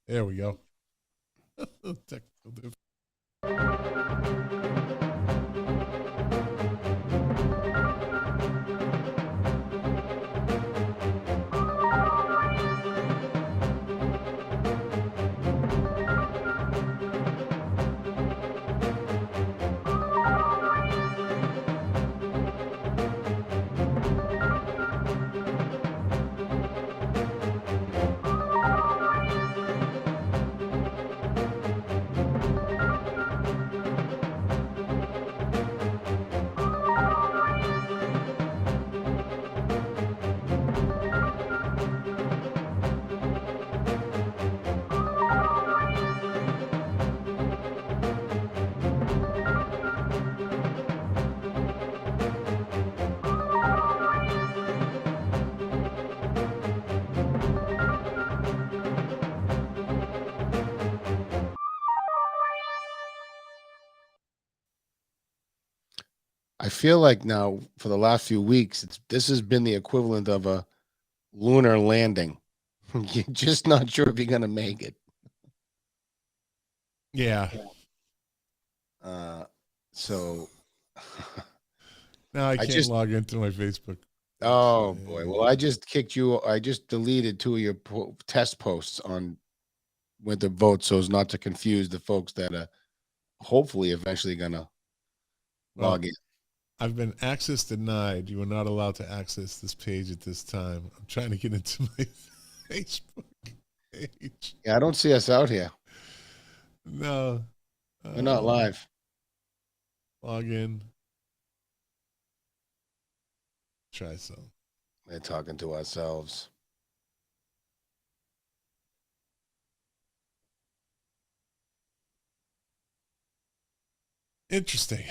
There we go. Technical difficulty. I feel like now for the last few weeks, this has been the equivalent of a lunar landing. You're just not sure if you're gonna make it. Yeah. So Now I can't just log into my Facebook. oh boy. Well, I just kicked you. I just deleted 2 of your test posts on winter votes so as not to confuse the folks that are hopefully eventually gonna log in. I've been access denied. You are not allowed to access this page at this time. I'm trying to get into my Facebook page. Yeah, I don't see us out here. No. We're not live. Log in. Try some. We're talking to ourselves. Interesting.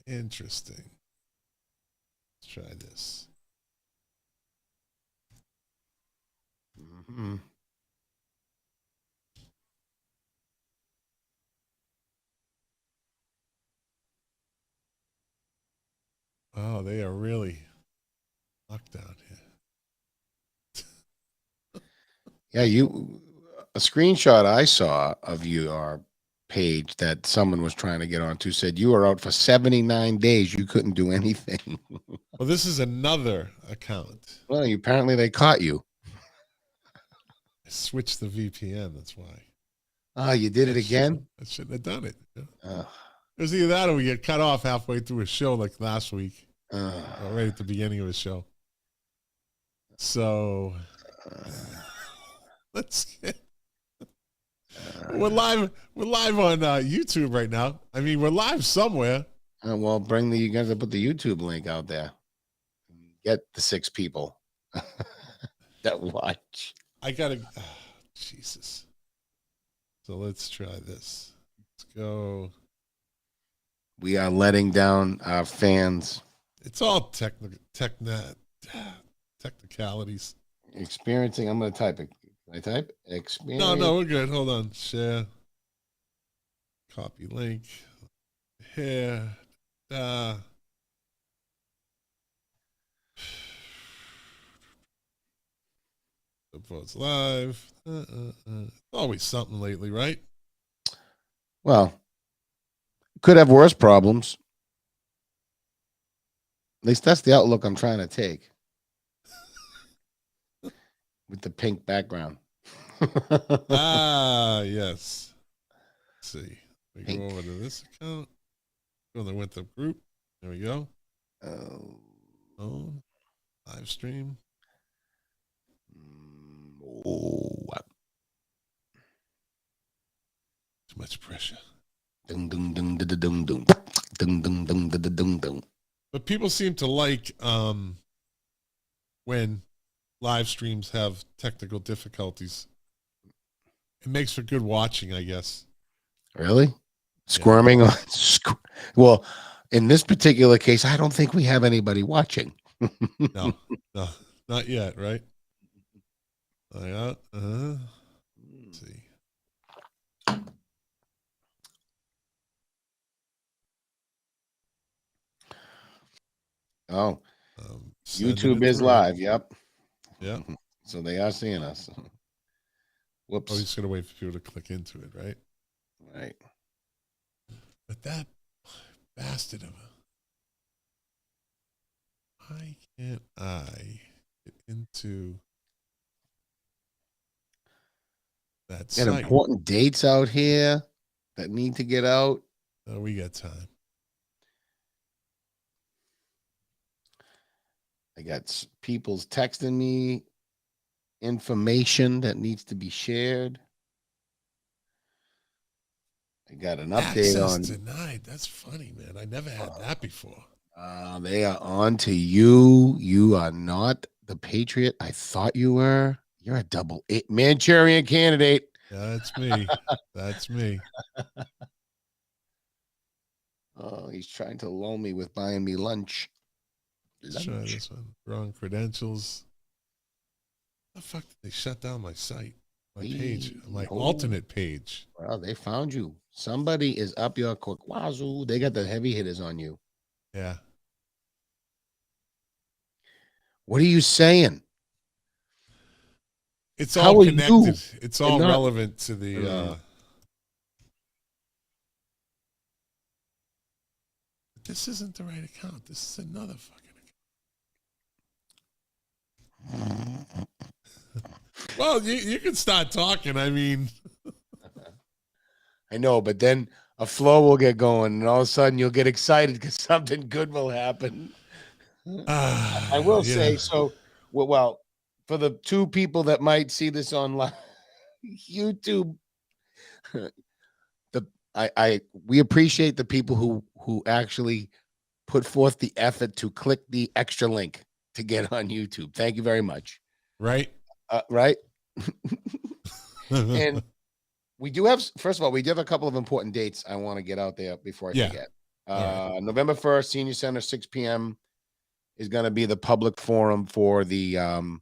Interesting. Let's try this. Mm-hmm. Oh, they are really locked down here. Yeah, a screenshot I saw of your page that someone was trying to get onto said you were out for 79 days. You couldn't do anything. Well, this is another account. Well, apparently they caught you. I switched the VPN. That's why. Oh, you did it again? I shouldn't have done it. It was either that or we get cut off halfway through a show like last week, right at the beginning of a show. So let's get. We're live. We're live on YouTube right now. I mean, we're live somewhere. Well, you guys to put the YouTube link out there. Get the 6 people that watch. I gotta. Jesus. So let's try this. Let's go. We are letting down our fans. It's all technicalities. Experiencing. I'm going to type it. Can I type? Experience. No, we're good. Hold on. Share. Copy link. Here. The vote's live. Always something lately, right? Well, could have worse problems. At least that's the outlook I'm trying to take. With the pink background. Yes. Let's see. We go over to this account. Go to the Winter group. There we go. Oh, live stream. Oh, too much pressure. Dun, dun, dun, dun, dun, dun. Dun, dun, dun, dun, dun, dun. But people seem to like when live streams have technical difficulties. It makes for good watching, I guess. Really? Squirming on well, in this particular case, I don't think we have anybody watching. No, not yet, right? Let's see. Oh, YouTube is live. Yep. Yeah. So they are seeing us. Whoops. Oh, he's going to wait for people to click into it, right? Right. But that bastard of a... Why can't I get into that Got site? important dates out here that need to get out. Oh, we got time. I got people's texting me information that needs to be shared. I got an update Access on denied. That's funny, man. I never had that before. they are on to you. You are not the patriot I thought you were. You're a double eight Manchurian candidate. That's me. That's me. Oh, he's trying to lull me with buying me lunch. Let's try this one. Wrong credentials. How the fuck did they shut down my site? My page, my alternate page. Well, they found you. Somebody is up your quick wazoo. They got the heavy hitters on you. Yeah. What are you saying? It's all connected. It's all relevant to the this isn't the right account. This is another fucking account. Well, you can start talking. I mean, I know, but then a flow will get going, and all of a sudden you'll get excited because something good will happen. I will say so. Well, for the two people that might see this online, YouTube, we appreciate the people who actually put forth the effort to click the extra link to get on YouTube. Thank you very much. Right. Right. And we do have, first of all, we do have a couple of important dates I want to get out there before I forget. November 1st, Senior Center, 6 p.m. is going to be the public forum for the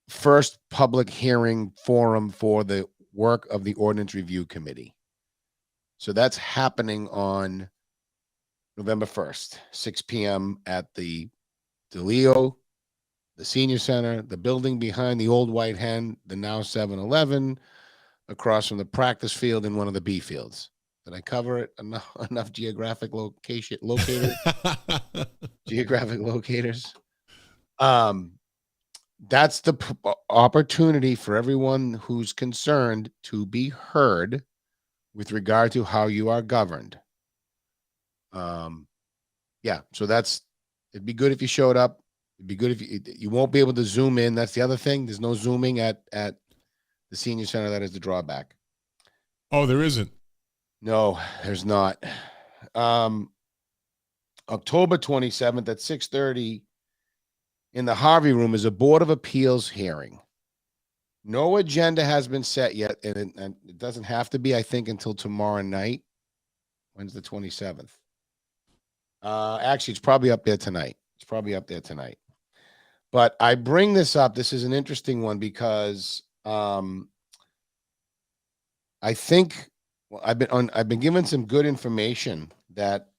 first public hearing forum for the work of the Ordinance Review Committee. So that's happening on November 1st, 6 p.m. at the DeLeo, the Senior Center, the building behind the old White Hen, the now 7-Eleven, across from the practice field in one of the B fields. Did I cover it enough geographic locators? Geographic locators. That's the opportunity for everyone who's concerned to be heard with regard to how you are governed. Yeah, so it'd be good if you showed up. It'd be good if you won't be able to zoom in. That's the other thing. There's no zooming at the Senior Center. That is the drawback. Oh, there isn't. No, there's not. October 27th at 6:30 in the Harvey Room is a Board of Appeals hearing. No agenda has been set yet, and it doesn't have to be, I think, until tomorrow night. When's the 27th? Actually, it's probably up there tonight. But I bring this up. This is an interesting one because I think I've been given some good information that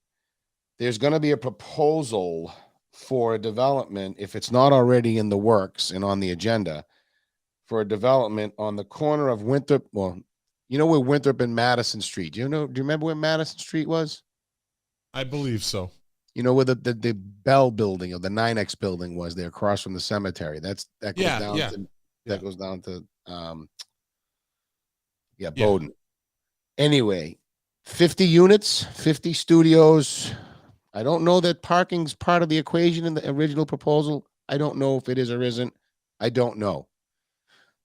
there's going to be a proposal for a development, if it's not already in the works and on the agenda, for a development on the corner of Winthrop. Well, you know where Winthrop and Madison Street. Do you remember where Madison Street was? I believe so. You know where the Bell building or the 9X building was there across from the cemetery. That goes down to Bowdoin. Anyway, 50 units, 50 studios. I don't know that parking's part of the equation in the original proposal. I don't know if it is or isn't. I don't know.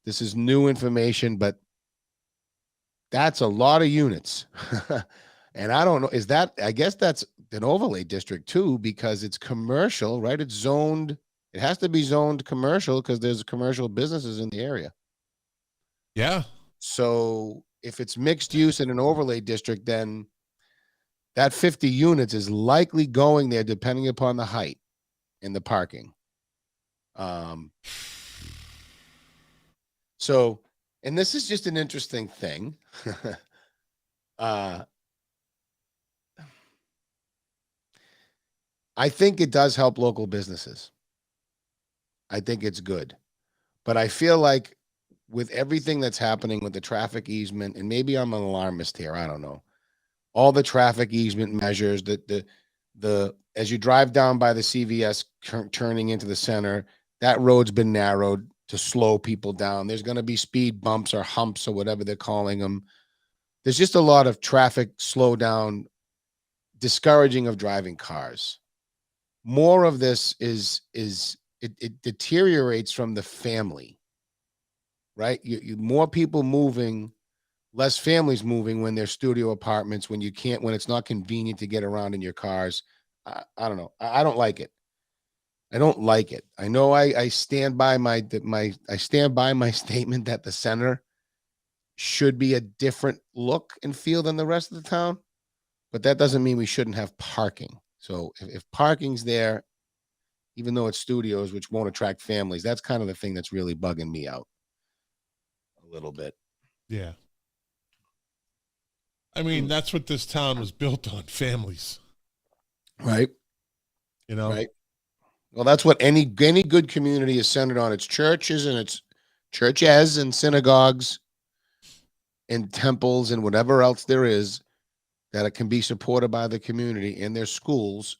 This is new information, but that's a lot of units. And I don't know, I guess that's an overlay district too, because it's commercial, right? It's zoned. It has to be zoned commercial because there's commercial businesses in the area. Yeah. So if it's mixed use in an overlay district, then that 50 units is likely going there depending upon the height and the parking. So, and this is just an interesting thing. I think it does help local businesses. I think it's good. But I feel like with everything that's happening with the traffic easement, and maybe I'm an alarmist here, I don't know. All the traffic easement measures, the as you drive down by the CVS turning into the center, that road's been narrowed to slow people down. There's going to be speed bumps or humps or whatever they're calling them. There's just a lot of traffic slowdown, discouraging of driving cars. More of this is it deteriorates from the family, right? You more people moving, less families moving when they're studio apartments, when you can't, when it's not convenient to get around in your cars. I don't know. I don't like it. I don't like it. I know I stand by I stand by my statement that the center should be a different look and feel than the rest of the town, but that doesn't mean we shouldn't have parking. So if parking's there, even though it's studios, which won't attract families, that's kind of the thing that's really bugging me out a little bit. Yeah. I mean, that's what this town was built on, families. Right. You know? Right. Well, that's what any good community is centered on. Its churches and its churches and synagogues and temples and whatever else there is that it can be supported by the community and their schools.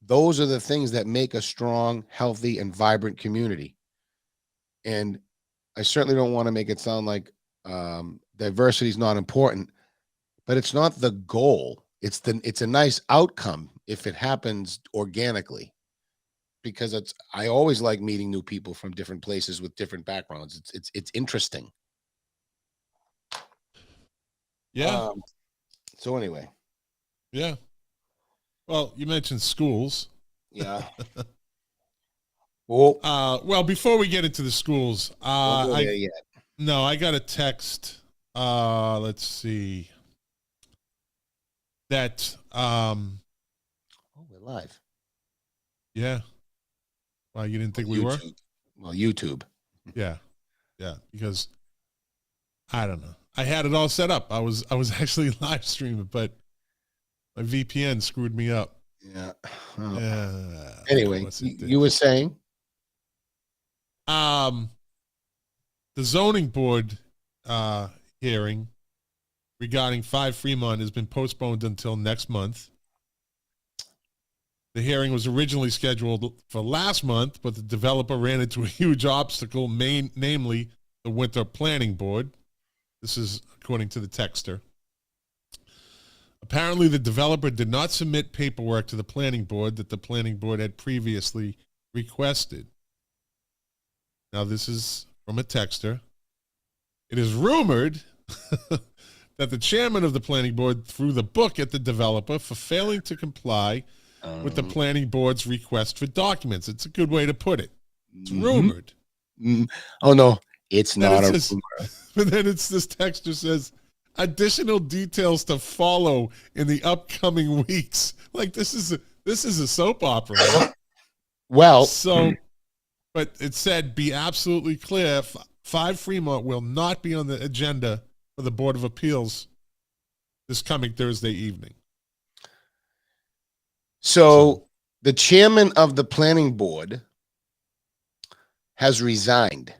Those are the things that make a strong, healthy, and vibrant community. And I certainly don't want to make it sound like diversity is not important, but it's not the goal. It's a nice outcome if it happens organically, because I always like meeting new people from different places with different backgrounds. It's interesting. Yeah. So anyway. Yeah. Well, you mentioned schools. Yeah. Well, before we get into the schools, I got a text. Let's see. That we're live. Yeah. Well, you didn't think we were? Well, YouTube. Yeah. Yeah, because I don't know. I had it all set up. I was actually live streaming, but my VPN screwed me up. Yeah. Anyway, you were saying? The zoning board hearing regarding 5 Fremont has been postponed until next month. The hearing was originally scheduled for last month, but the developer ran into a huge obstacle, namely the Winter Planning Board. This is according to the texter. Apparently, the developer did not submit paperwork to the planning board that the planning board had previously requested. Now, this is from a texter. It is rumored that the chairman of the planning board threw the book at the developer for failing to comply with the planning board's request for documents. It's a good way to put it. It's rumored. Oh, no, it's not a rumor. But then this texter says, additional details to follow in the upcoming weeks. Like, this is a soap opera. Well, but it said, be absolutely clear, 5 Fremont will not be on the agenda for the Board of Appeals this coming Thursday evening. So the chairman of the planning board has resigned.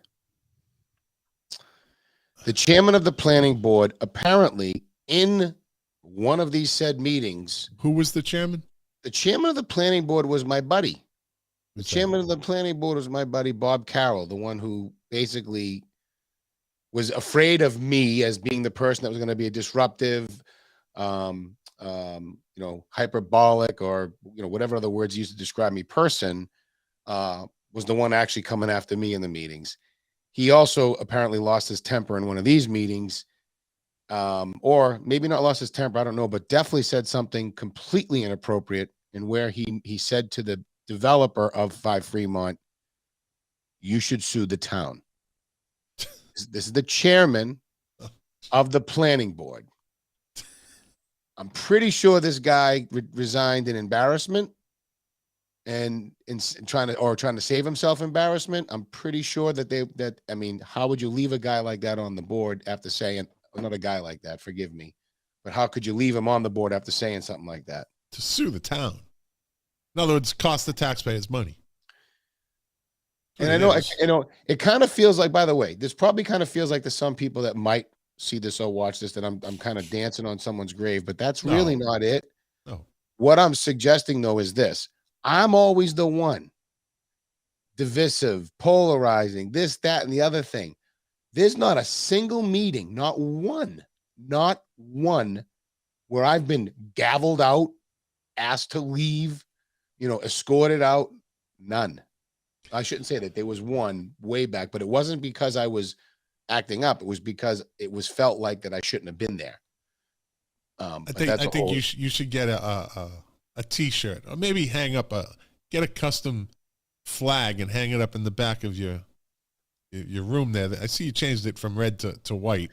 The chairman of the planning board, apparently in one of these said meetings. Who was the chairman? The chairman of the planning board was my buddy. The chairman of the planning board was my buddy, Bob Carroll, the one who basically was afraid of me as being the person that was going to be a disruptive, hyperbolic, or, whatever other words used to describe me person, was the one actually coming after me in the meetings. He also apparently lost his temper in one of these meetings, or maybe not lost his temper, I don't know, but definitely said something completely inappropriate, in where he said to the developer of 5 Fremont, you should sue the town. This is the chairman of the planning board. I'm pretty sure this guy resigned in embarrassment and trying to save himself embarrassment. I'm pretty sure that how would you leave a guy like that on the board after saying, not a guy like that, forgive me, but how could you leave him on the board after saying something like that? To sue the town. In other words, cost the taxpayers money. And It I know, is. it kind of feels like, by the way, this probably kind of feels like to some people that might see this or watch this, that I'm kind of dancing on someone's grave, but that's really No, not it. no. What I'm suggesting though is this: I'm always the one divisive, polarizing, this, that, and the other thing. There's not a single meeting, not one where I've been gavelled out, asked to leave, escorted out. None. I shouldn't say that. There was one way back, but it wasn't because I was acting up. It was because it was felt like that I shouldn't have been there. But that's I a think whole. you should get a T-shirt, or maybe get a custom flag and hang it up in the back of your room there. I see you changed it from red to white,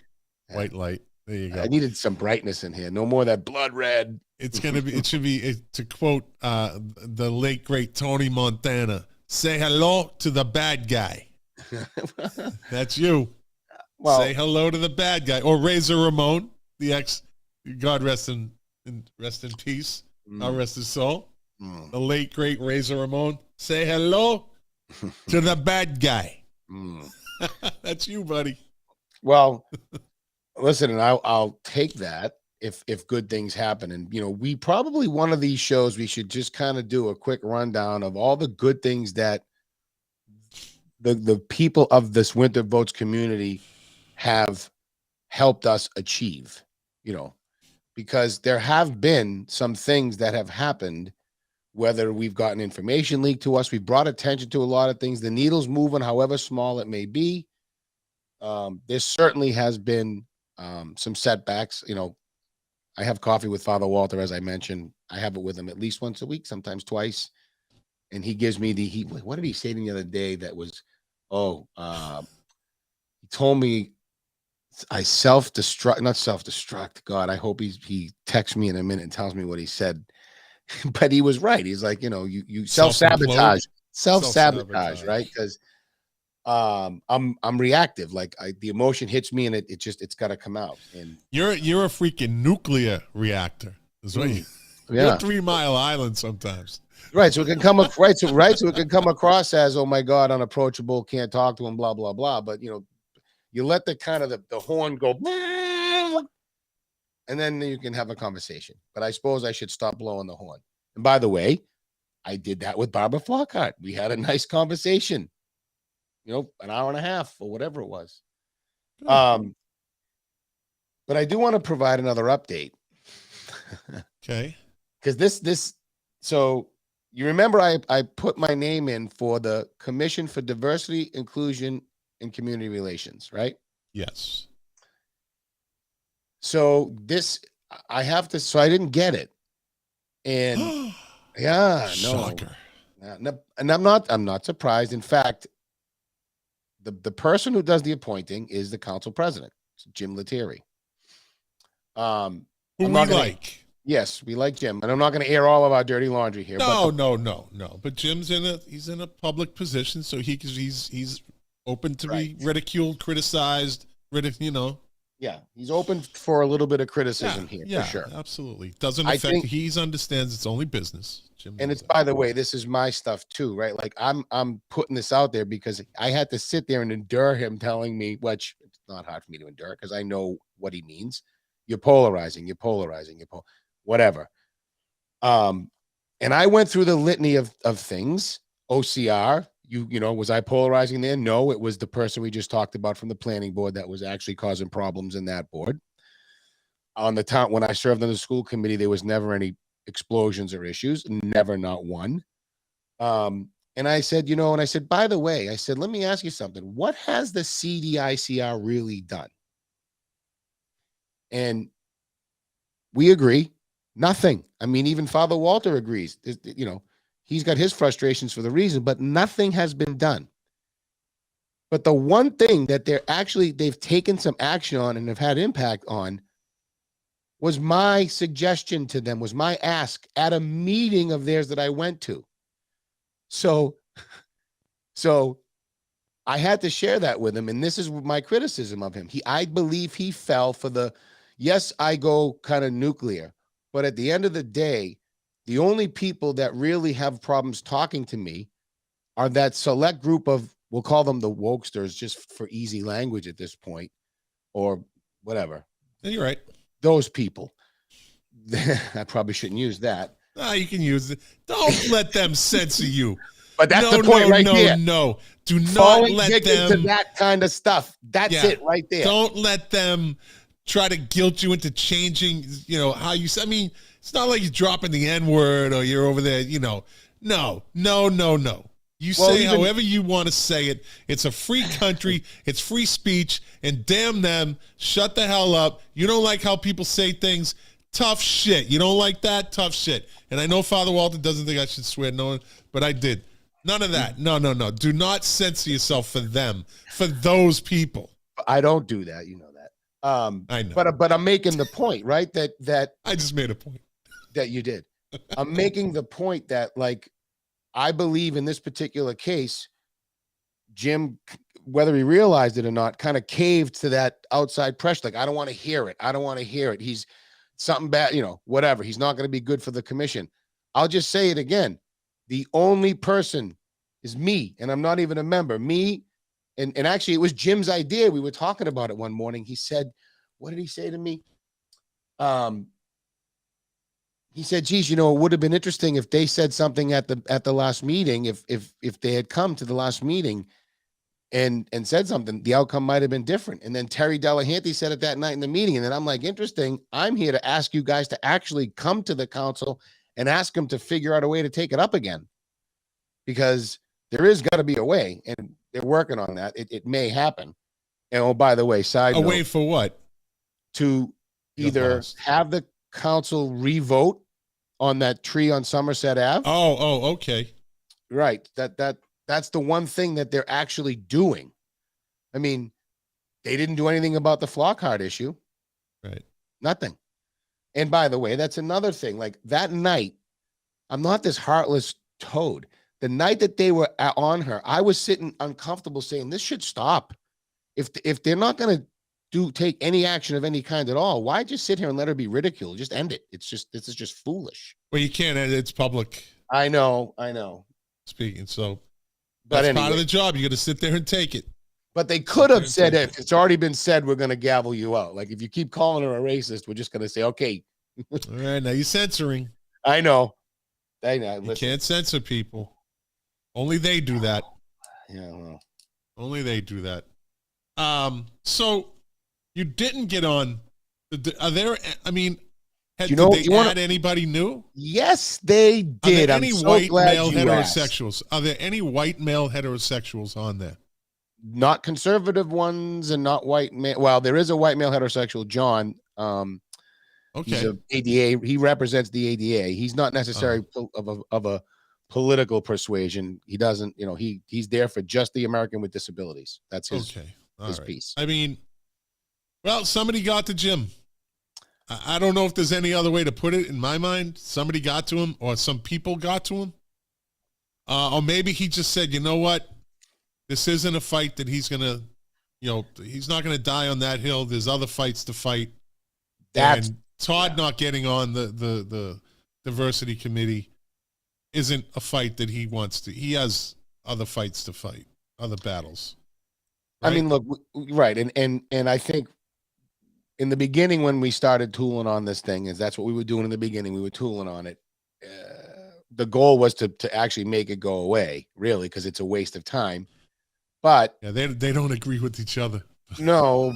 white light. There you go. I needed some brightness in here. No more of that blood red. It should be to quote the late great Tony Montana. Say hello to the bad guy. That's you. Well, say hello to the bad guy, or Razor Ramon, the ex. God rest in peace. God rest his soul. The late great Razor Ramon. Say hello to the bad guy. That's you, buddy. Well, listen, and I'll take that if good things happen. And we probably, one of these shows, we should just kind of do a quick rundown of all the good things that the people of this Winter Votes community have helped us achieve, because there have been some things that have happened, whether we've gotten information leaked to us, we've brought attention to a lot of things, the needle's moving, however small it may be. There certainly has been some setbacks. I have coffee with Father Walter, as I mentioned. I have it with him at least once a week, sometimes twice. And he gives me what did he say the other day that was, he told me I not self-destruct. God, I hope he texts me in a minute and tells me what he said. But he was right. He's like, you self-sabotage, right? Because I'm reactive. Like the emotion hits me and it's got to come out. And you're a freaking nuclear reactor. Is what you're 3 Mile Island sometimes. Right. So it can come right. So it can come across as, oh my God, unapproachable, can't talk to him, blah, blah, blah. But you let the kind of the horn go, and then you can have a conversation. But I suppose I should stop blowing the horn. And by the way, I did that with Barbara Flockhart. We had a nice conversation, an hour and a half or whatever it was. But I do want to provide another update. Okay. Because so you remember I put my name in for the Commission for Diversity, Inclusion, and Community Relations, right? Yes. So I didn't get it. And yeah, Shocker. No. And I'm not surprised. In fact, the person who does the appointing is the council president, Jim Lettieri. Who we like. Yes, we like Jim, and I'm not going to air all of our dirty laundry here. No. But Jim's he's in a public position, so he's open to be ridiculed, criticized, Yeah, he's open for a little bit of criticism here, for sure. Absolutely. Doesn't affect. He understands it's only business. Jim, and it's, by the way, this is my stuff too, right? Like I'm putting this out there because I had to sit there and endure him telling me, which it's not hard for me to endure because I know what he means. You're polarizing, whatever. And I went through the litany of things. OCR, was I polarizing there? No, it was the person we just talked about from the planning board that was actually causing problems in that board. On the town, when I served on the school committee, there was never any explosions or issues, never, not one. And I said, by the way, let me ask you something. What has the CDICR really done? And we agree, nothing. I mean, even Father Walter agrees. He's got his frustrations for the reason, but nothing has been done. But the one thing that they've taken some action on and have had impact on was my suggestion to them, was my ask at a meeting of theirs that I went to. So I had to share that with him, and this is my criticism of him. I believe he fell for yes, I go kind of nuclear, but at the end of the day, the only people that really have problems talking to me are that select group of, we'll call them the wokesters just for easy language at this point, or whatever. You're right. Those people. I probably shouldn't use that. Ah, you can use it. Don't let them censor you. But that's the point right there. No. Do not Falling let victim them to that kind of stuff. That's it right there. Don't let them try to guilt you into changing, how you say. I mean, it's not like you're dropping the N-word or you're over there, No. You say however you want to say it. It's a free country. It's free speech. And damn them, shut the hell up. You don't like how people say things. Tough shit. You don't like that? Tough shit. And I know Father Walter doesn't think I should swear, no, but I did. None of that. No. Do not censor yourself for them, for those people. I don't do that. You know that. I know. But I'm making the point, right? That I just made a point. That you did. I'm making the point that, like, I believe in this particular case, Jim, whether he realized it or not, kind of caved to that outside pressure. Like, I don't want to hear it. I don't want to hear it. He's something bad, whatever. He's not going to be good for the commission. I'll just say it again. The only person is me, and I'm not even a member. Me, and actually, it was Jim's idea. We were talking about it one morning. He said, what did he say to me? He said, geez, it would have been interesting if they said something at the last meeting, if they had come to the last meeting and said something, the outcome might have been different. And then Terry Delahanty said it that night in the meeting. And then I'm like, interesting. I'm here to ask you guys to actually come to the council and ask them to figure out a way to take it up again, because there is got to be a way, and they're working on that. It may happen. And oh, by the way, side note, way for what? To either have the council revote on that tree on Somerset Ave. Oh, okay. Right. That's the one thing that they're actually doing. I mean, they didn't do anything about the Flockhart issue. Right. Nothing. And by the way, that's another thing. Like, that night, I'm not this heartless toad. The night that they were on her, I was sitting uncomfortable saying, this should stop. If they're not going to take any action of any kind at all, why just sit here and let her be ridiculed? Just end it. This is just foolish. Well, you can't. It's public. I know. Speaking. So but that's anyway, part of the job. You got to sit there and take it. But they could have said, if it's already been said, we're going to gavel you out. Like, if you keep calling her a racist, we're just going to say, okay. All right. Now you're censoring. I know. You can't censor people. Only they do that. Yeah. Well. Only they do that. So you didn't get on. Are there? I mean, did they add anybody new? Yes, they did. Are there any white male heterosexuals? Are there any white male heterosexuals on there? Not conservative ones, and not white male. Well, there is a white male heterosexual, John. Okay. He's a ADA. He represents the ADA. He's not necessarily of a political persuasion. He doesn't. He's there for just the American with disabilities. That's his piece. I mean, well, somebody got to Jim. I don't know if there's any other way to put it. In my mind, somebody got to him, or some people got to him, or maybe he just said, you know what, this isn't a fight that he's gonna, he's not gonna die on that hill. There's other fights to fight. And Todd not getting on the diversity committee isn't a fight that he wants to. He has other fights to fight, other battles. Right? I mean, look, right, and I think in the beginning, when we started tooling on this thing, that's what we were doing in the beginning. We were tooling on it. The goal was to actually make it go away, really, because it's a waste of time. But yeah, they don't agree with each other. No,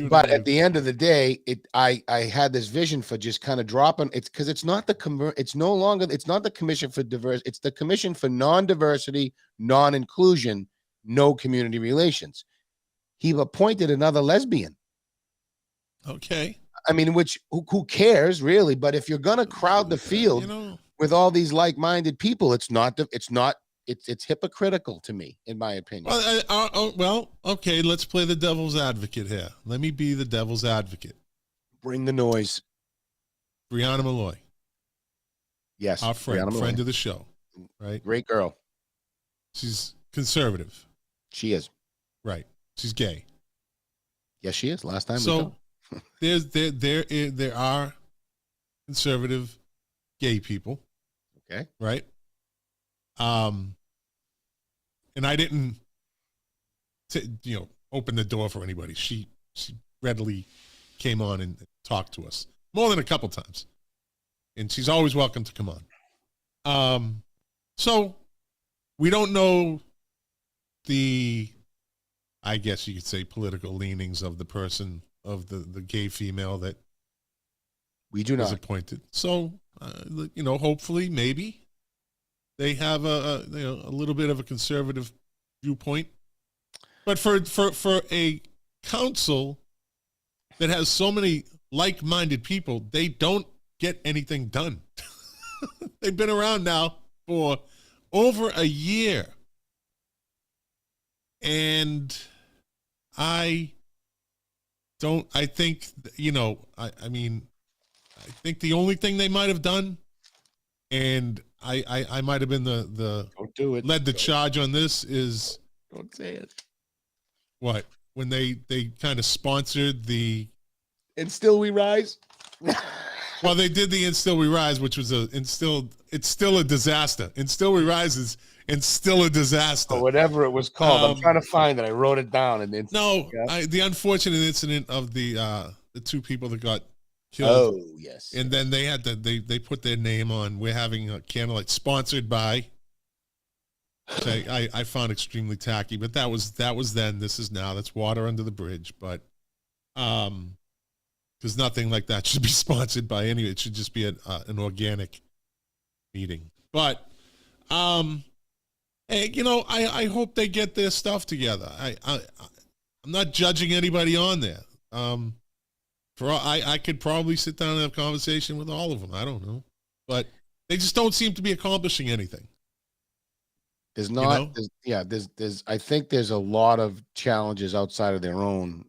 but at the end of the day, I had this vision for just kind of dropping. It's because it's not the commission for diversity. It's the commission for non-diversity, non-inclusion, no community relations. He appointed another lesbian. Okay. I mean, who cares really? But if you're gonna crowd the field with all these like-minded people, it's hypocritical to me, in my opinion. Well, okay, let's play the devil's advocate here. Let me be the devil's advocate. Bring the noise. Brianna Malloy. Yes. Our friend of the show, right? Great girl. She's conservative. She is. Right. She's gay. Yes, she is. Last time. So there are conservative gay people. Okay. Right. and I didn't, open the door for anybody. She readily came on and talked to us more than a couple times, and she's always welcome to come on. So we don't know the, I guess you could say, political leanings of the person, of the gay female that we do was not appointed. So, hopefully, maybe they have a little bit of a conservative viewpoint. But for a council that has so many like-minded people, they don't get anything done. They've been around now for over a year. And I think, I think the only thing they might have done, and I might have been the don't do it. led the charge on this, is Don't say it. what? When they kind of sponsored the And Still We Rise. well, they did the And Still We Rise, which was it's still a disaster. And Still We Rise is still a disaster. Or whatever it was called. I'm trying to find it. I wrote it down, and it's the unfortunate incident of the two people that got killed. Oh yes. And then they had they put their name on. We're having a candlelight sponsored by. Which I found extremely tacky, but that was then. This is now. That's water under the bridge. But because nothing like that should be sponsored by any. It should just be an organic meeting. But hey, I hope they get their stuff together. I'm not judging anybody on there. I could probably sit down and have a conversation with all of them. I don't know, but they just don't seem to be accomplishing anything. There's not, there's I think there's a lot of challenges outside of their own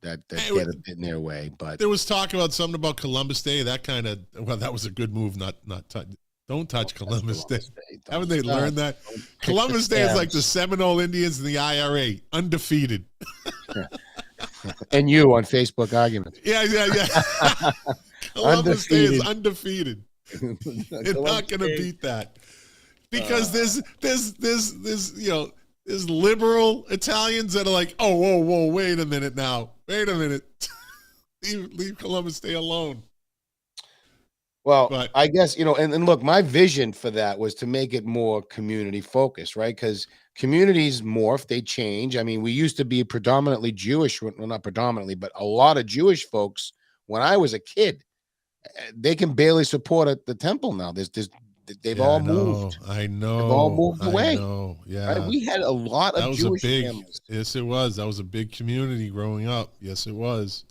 that get a bit in their way. But there was talk about something about Columbus Day. That was a good move. Don't touch Columbus Day. Haven't they learned that? Columbus Day is like the Seminole Indians and the IRA, undefeated. And you on Facebook arguments. Yeah. Columbus Day is undefeated. You're not going to beat that. Because there's liberal Italians that are like, oh, whoa, wait a minute now. Wait a minute. leave Columbus Day alone. Well, but I guess, and look, my vision for that was to make it more community focused, right? Because communities morph, they change. I mean, we used to be predominantly Jewish, well, not predominantly, but a lot of Jewish folks when I was a kid. They can barely support the temple now. They've all moved. I know. They've all moved away. I know. Yeah. Right? We had a lot of Jewish families. Yes, it was. That was a big community growing up. Yes, it was.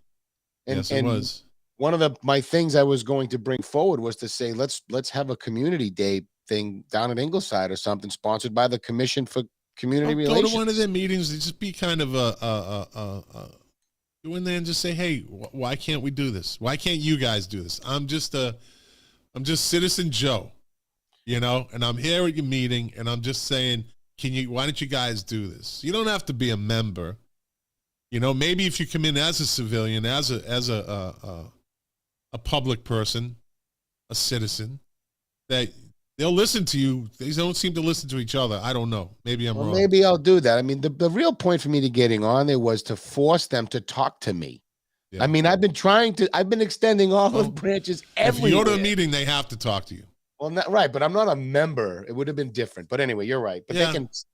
It was. One of my things I was going to bring forward was to say, let's have a community day thing down at Ingleside or something, sponsored by the Commission for Community Relations. Go to one of their meetings and just be kind of go in there and just say, hey, why can't we do this? Why can't you guys do this? I'm just Citizen Joe. And I'm here at your meeting, and I'm just saying, why don't you guys do this? You don't have to be a member. Maybe if you come in as a civilian, as a public person, a citizen, that they'll listen to you. They don't seem to listen to each other. I don't know. Maybe I'm wrong. Maybe I'll do that. I mean, the real point for me to getting on there was to force them to talk to me. Yeah. I mean, I've been extending olive branches everywhere. If you go to a meeting, they have to talk to you. Well, not right, but I'm not a member. It would have been different. But anyway, you're right. But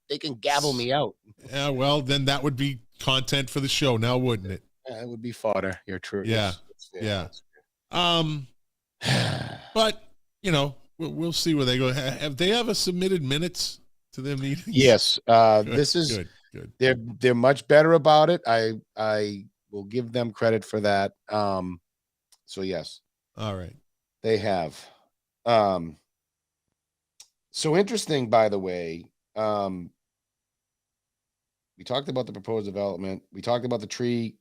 they can gavel me out. Yeah, well, then that would be content for the show now, wouldn't it? Yeah, it would be fodder. You're true. Yeah. Yes. But we'll see where they go. Have they ever submitted minutes to their meetings? Yes. This is good. They're much better about it. I will give them credit for that. So yes. All right. They have. So interesting, by the way. We talked about the proposed development. We talked about the tree.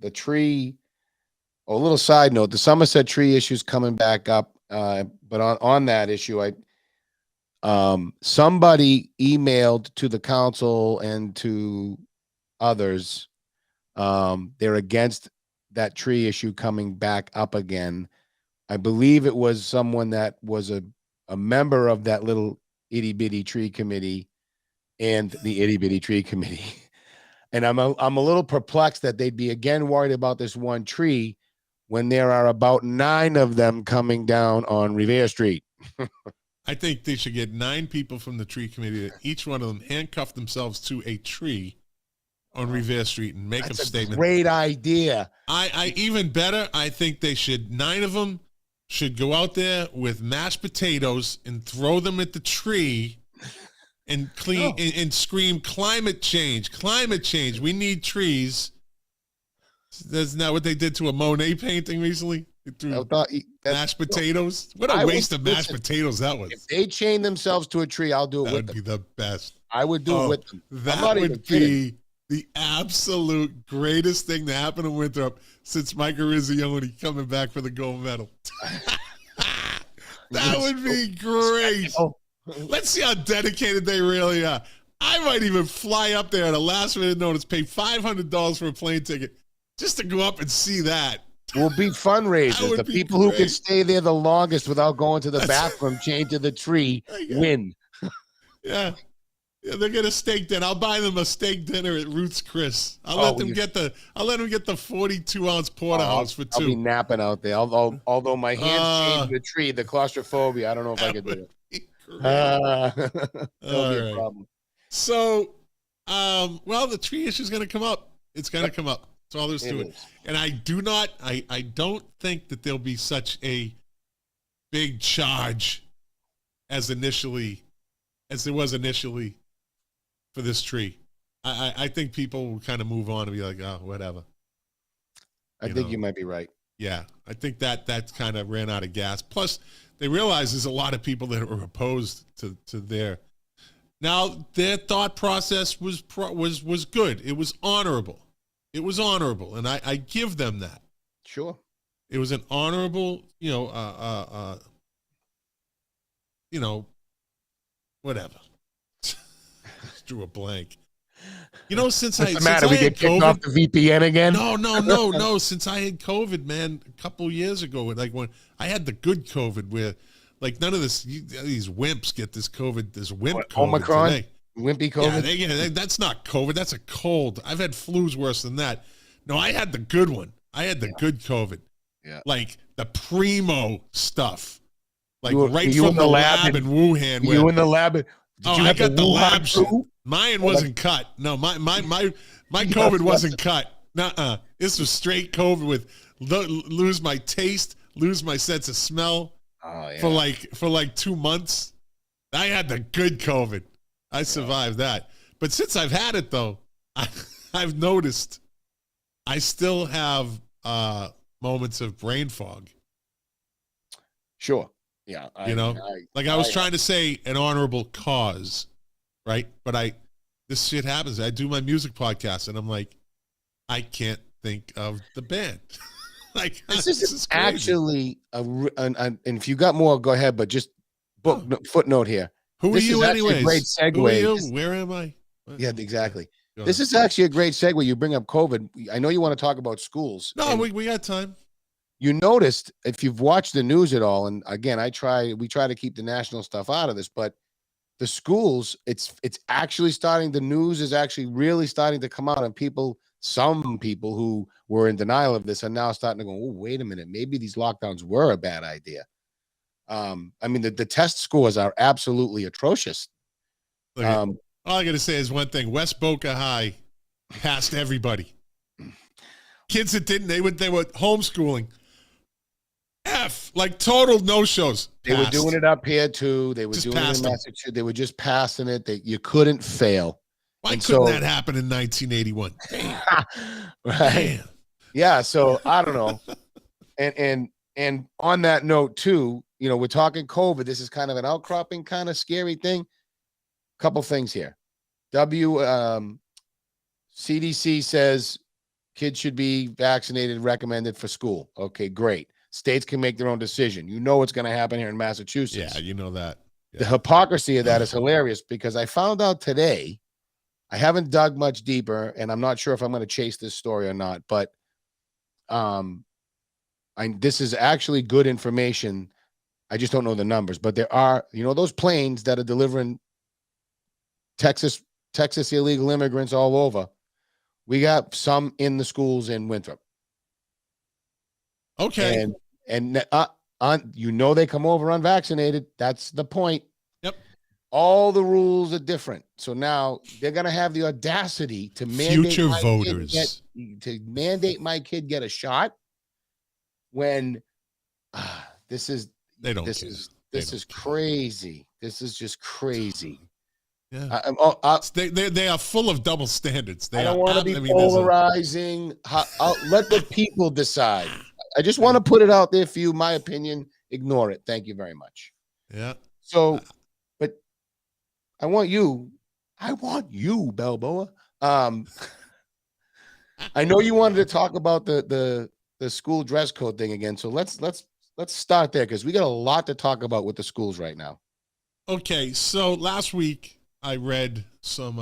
A little side note: the Somerset tree issues coming back up. But on that issue, somebody emailed to the council and to others. They're against that tree issue coming back up again. I believe it was someone that was a member of that little itty bitty tree committee and the itty bitty tree committee. And I'm a little perplexed that they'd be again worried about this one tree when there are about 9 of them coming down on Revere Street. I think they should get 9 people from the tree committee, that each one of them handcuff themselves to a tree on Revere Street and make a statement. Great idea. I even better, I think they should, 9 of them should go out there with mashed potatoes and throw them at the tree and and scream climate change. We need trees. That's not what they did to a Monet painting recently. They threw mashed potatoes. What a waste of mashed potatoes that was. If they chain themselves to a tree, I'll do it with them. That would be the best. I would do it with them. That would be the absolute greatest thing to happen in Winthrop since Mike Rizzioni coming back for the gold medal. That would be great. Let's see how dedicated they really are. I might even fly up there at a last minute notice, pay $500 for a plane ticket just to go up and see that. Will be fundraisers. The people who can stay there the longest without going to the bathroom, chained to the tree, win. Yeah, they're gonna steak dinner. I'll buy them a steak dinner at Ruth's Chris. I'll let them get the 42-ounce porterhouse for 2. I'll be napping out there. Although my hands chained to the tree, the claustrophobia, I don't know if I could do it. That'll be a problem. So, well, the tree issue is going to come up. It's going to come up. That's all there's to it. And I don't think that there'll be such a big charge as there was initially for this tree. I think people will kind of move on and be like, oh, whatever. I think you might be right. Yeah, I think that kind of ran out of gas. Plus, they realize there's a lot of people that are opposed to their. Now, their thought process was good. It was honorable. And I give them that. Sure. It was an honorable, whatever. Just drew a blank. Since What's the matter? We get kicked off the VPN again? No. Since I had COVID, man, a couple years ago, like when I had the good COVID, where like none of these wimps get this COVID, this wimp COVID Omicron, today. Wimpy COVID. Yeah, that's not COVID. That's a cold. I've had flus worse than that. No, I had the good one. I had the good COVID. Yeah, like the primo stuff, like right from the lab in Wuhan. You in the lab? I got the lab shit. Mine wasn't cut. No, my COVID wasn't cut. Nuh-uh. This was straight COVID with lose my taste, lose my sense of smell for like 2 months. I had the good COVID. I survived that. But since I've had it though, I've noticed I still have moments of brain fog. Sure. Yeah. I was trying to say an honorable cause, right? But this shit happens. I do my music podcast and I'm like, I can't think of the band. Like this is actually and if you got more, go ahead. But just footnote here. Who are you anyways? Great segue. Who are you? Where am I? Yeah, exactly. This is actually a great segue. You bring up COVID. I know you want to talk about schools. No, we got time. You noticed, if you've watched the news at all, and again, we try to keep the national stuff out of this, but the schools, it's actually starting. The news is actually really starting to come out, and some people who were in denial of this are now starting to go, oh, wait a minute, maybe these lockdowns were a bad idea. I mean, the test scores are absolutely atrocious. All I got to say is one thing: West Boca High passed everybody. Kids that didn't, they were homeschooling. Like total no-shows. They were doing it up here too. They were just doing it in Massachusetts. They were just passing it. You couldn't fail. Why couldn't that happen in 1981? Right. Damn. Yeah. So I don't know. And on that note too, we're talking COVID. This is kind of an outcropping, kind of scary thing. Couple things here. CDC says kids should be vaccinated, recommended for school. Okay, great. States can make their own decision. You know what's going to happen here in Massachusetts. Yeah, you know that. Yeah. The hypocrisy of that is hilarious because I found out today, I haven't dug much deeper, and I'm not sure if I'm going to chase this story or not, but this is actually good information. I just don't know the numbers, but there are, those planes that are delivering Texas Texas illegal immigrants all over. We got some in the schools in Winthrop. Okay. And they come over unvaccinated. That's the point. Yep. All the rules are different. So now they're going to have the audacity to mandate future voters my kid get a shot when this is crazy. This is just crazy. Yeah. They are full of double standards. I don't want to be polarizing. Let the people decide. I just want to put it out there for you. My opinion, ignore it. Thank you very much. Yeah. So, but I want you, Balboa. I know you wanted to talk about the school dress code thing again. So let's start there because we got a lot to talk about with the schools right now. Okay, so last week I read some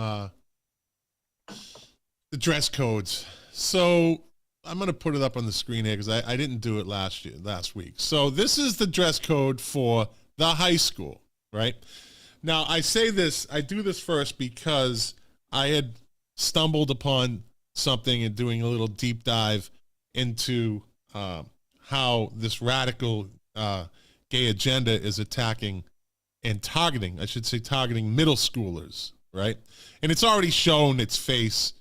the dress codes. So I'm going to put it up on the screen here because I didn't do it last week. So this is the dress code for the high school, right? Now, I do this first because I had stumbled upon something and doing a little deep dive into how this radical gay agenda is attacking and targeting middle schoolers, right? And it's already shown its face,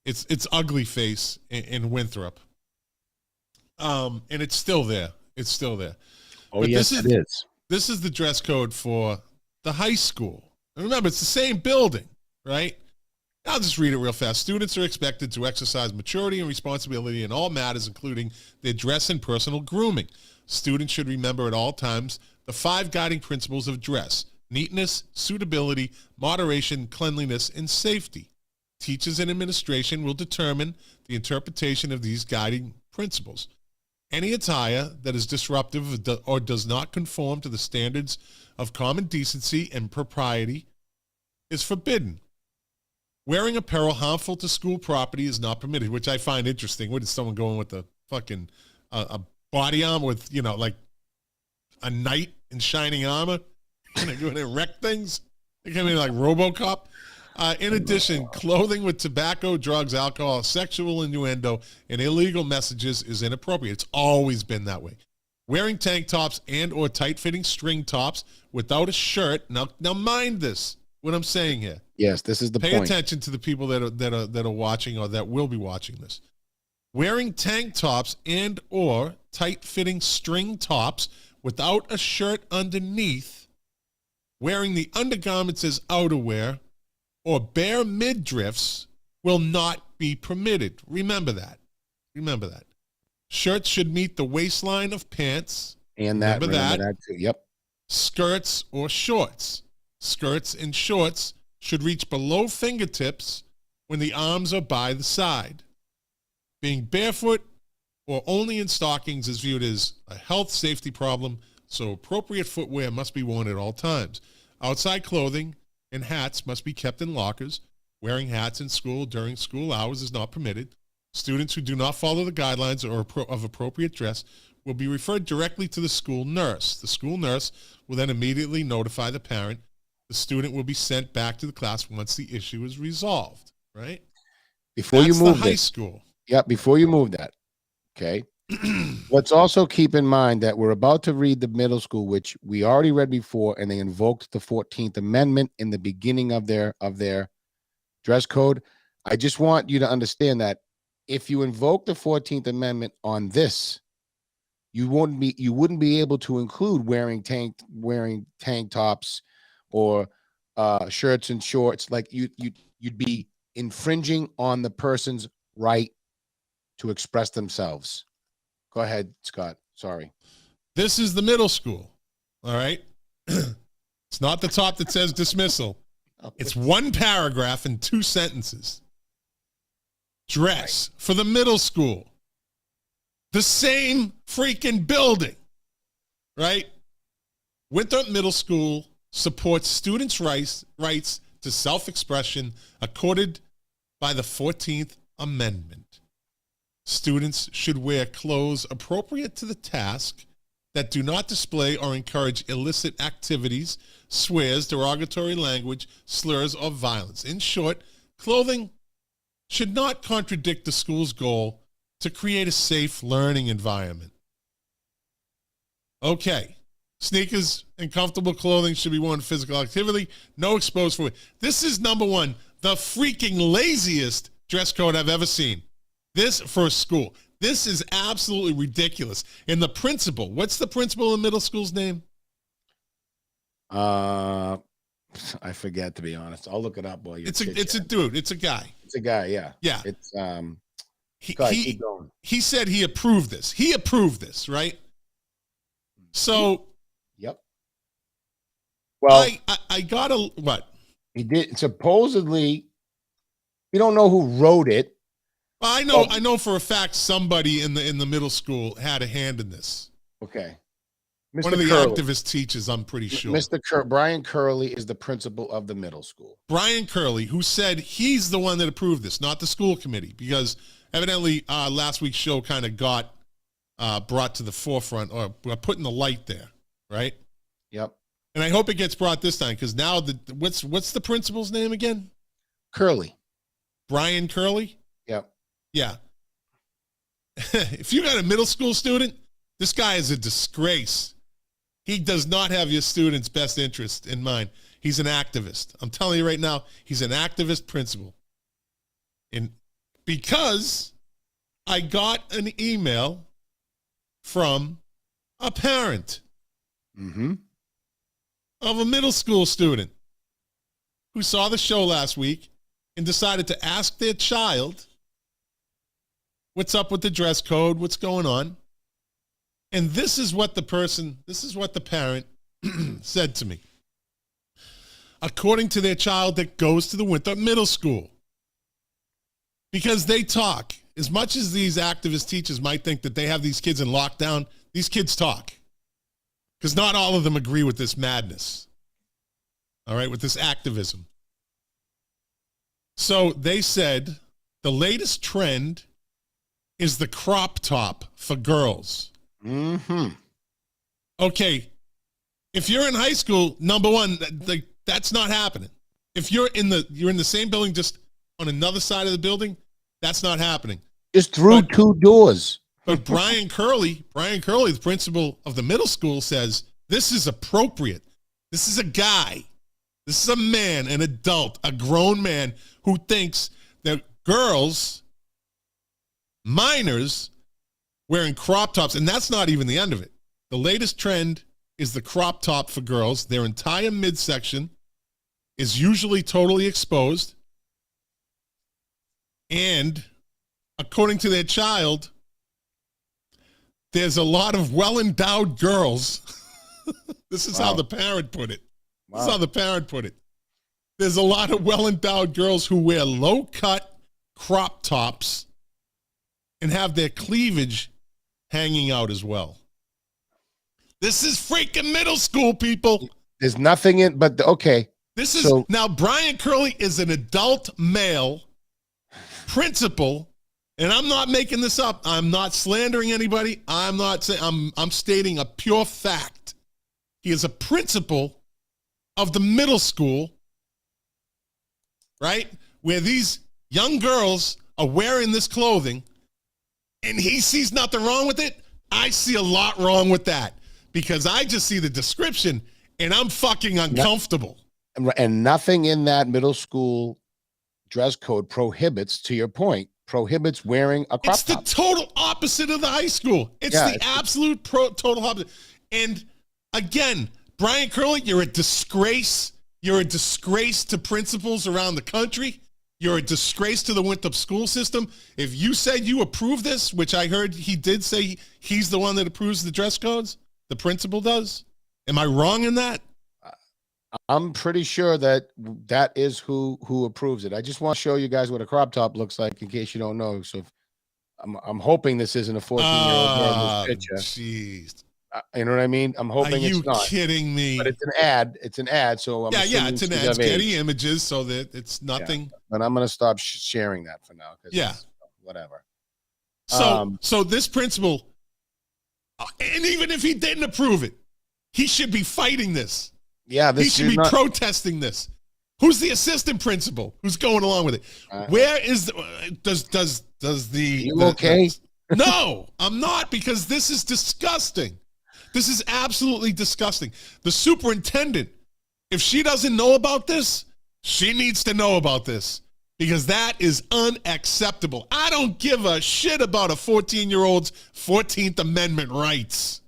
its ugly face in Winthrop. And it's still there. It's still there. Oh, but yes, it is. This is the dress code for the high school. And remember, it's the same building, right? I'll just read it real fast. Students are expected to exercise maturity and responsibility in all matters, including their dress and personal grooming. Students should remember at all times the 5 guiding principles of dress: neatness, suitability, moderation, cleanliness, and safety. Teachers and administration will determine the interpretation of these guiding principles. Any attire that is disruptive or does not conform to the standards of common decency and propriety is forbidden. Wearing apparel harmful to school property is not permitted, which I find interesting. What is someone going with a fucking a body armor with, like a knight in shining armor? Can I go in and wreck things? They come in like RoboCop. In addition, clothing with tobacco, drugs, alcohol, sexual innuendo, and illegal messages is inappropriate. It's always been that way. Wearing tank tops and or tight-fitting string tops without a shirt. Now mind this, what I'm saying here. Yes, this is the point. Pay attention to the people that are watching or that will be watching this. Wearing tank tops and or tight-fitting string tops without a shirt underneath, wearing the undergarments as outerwear, or bare midriffs will not be permitted. Remember that. Shirts should meet the waistline of pants. And remember that too. Yep. Skirts or shorts. Skirts and shorts should reach below fingertips when the arms are by the side. Being barefoot or only in stockings is viewed as a health safety problem, so appropriate footwear must be worn at all times. Outside clothing and hats must be kept in lockers. Wearing hats in school during school hours is not permitted. Students who do not follow the guidelines of appropriate dress will be referred directly to the school nurse. The school nurse will then immediately notify the parent. The student will be sent back to the class once the issue is resolved, right? Before you move high school. Yeah, before you move that, okay? Let's also keep in mind that we're about to read the middle school, which we already read before, and they invoked the 14th Amendment in the beginning of their dress code. I just want you to understand that if you invoke the 14th Amendment on this, you wouldn't be able to include wearing tank tops or shirts and shorts. Like you'd be infringing on the person's right to express themselves. Go ahead, Scott. Sorry. This is the middle school. All right. It's not the top that says dismissal. It's one paragraph and 2 sentences. Dress for the middle school. The same freaking building. Right? Winthrop Middle School supports students' rights to self-expression accorded by the 14th Amendment. Students should wear clothes appropriate to the task that do not display or encourage illicit activities, swears, derogatory language, slurs, or violence. In short, clothing should not contradict the school's goal to create a safe learning environment. Okay. Sneakers and comfortable clothing should be worn for physical activity. No exposed food. This is number one, the freaking laziest dress code I've ever seen. This for a school. This is absolutely ridiculous. And the principal, what's the principal in middle school's name? I forget, to be honest. I'll look it up while you. It's a dude. It's a guy. It's a guy. Yeah. Yeah. It's he said he approved this. He approved this, right? So. Yep. Well, I got a what? He did supposedly. We don't know who wrote it. Well, I know for a fact somebody in the middle school had a hand in this. Okay. One of the activist teachers, I'm pretty sure. Brian Curley is the principal of the middle school. Brian Curley, who said he's the one that approved this, not the school committee, because evidently last week's show kind of got brought to the forefront or put in the light there, right? Yep. And I hope it gets brought this time because now what's the principal's name again? Curley. Brian Curley? Yep. Yeah. If you got a middle school student, this guy is a disgrace. He does not have your student's best interest in mind. He's an activist. I'm telling you right now, he's an activist principal. And because I got an email from a parent of a middle school student who saw the show last week and decided to ask their child what's up with the dress code, what's going on. And this is what the parent said to me. According to their child that goes to the Winthrop Middle School, because they talk, as much as these activist teachers might think that they have these kids in lockdown, these kids talk. Because not all of them agree with this madness. All right, with this activism. So they said the latest trend is the crop top for girls. Okay, if you're in high school, number one, that's not happening. If you're in the same building, just on another side of the building, that's not happening. Just through two doors. But Brian Curley, the principal of the middle school, says this is appropriate. This is a guy. This is a man, an adult, a grown man who thinks that girls, minors, wearing crop tops, and that's not even the end of it. The latest trend is the crop top for girls. Their entire midsection is usually totally exposed. And according to their child, there's a lot of well-endowed girls. This is how the parent put it. This is how the parent put it. There's a lot of well-endowed girls who wear low-cut crop tops and have their cleavage hanging out as well. This is freaking middle school, people. There's nothing in, but okay. This is now Brian Curley is an adult male principal, and I'm not making this up. I'm not slandering anybody. I'm not saying I'm stating a pure fact. He is a principal of the middle school, right? Where these young girls are wearing this clothing, and he sees nothing wrong with it. I see a lot wrong with that because I just see the description and I'm fucking uncomfortable. And nothing in that middle school dress code prohibits, to your point, prohibits wearing a crop top. It's the total opposite of the high school. It's the absolute total opposite. And again, Brian Curley, you're a disgrace. You're a disgrace to principals around the country. You're a disgrace to the Winthrop school system. If you said you approve this, which I heard he did say he's the one that approves the dress codes, the principal does. Am I wrong in that? I'm pretty sure that is who approves it. I just want to show you guys what a crop top looks like in case you don't know. So I'm hoping this isn't a 14-year-old girl in this picture. Jeez. You know what I mean? I'm hoping it's not. Are you kidding me? But it's an ad. It's an ad. So it's an ad. It's Getty Images, so that it's nothing. Yeah. But I'm going to stop sharing that for now. Yeah. Whatever. So this principal And even if he didn't approve it, he should be fighting this. Yeah, he should be protesting this. Who's the assistant principal who's going along with it? Where is does the you okay? No, I'm not, because this is disgusting. This is absolutely disgusting. The superintendent, if she doesn't know about this, she needs to know about this, because that is unacceptable. I don't give a shit about a 14-year-old's 14th Amendment rights.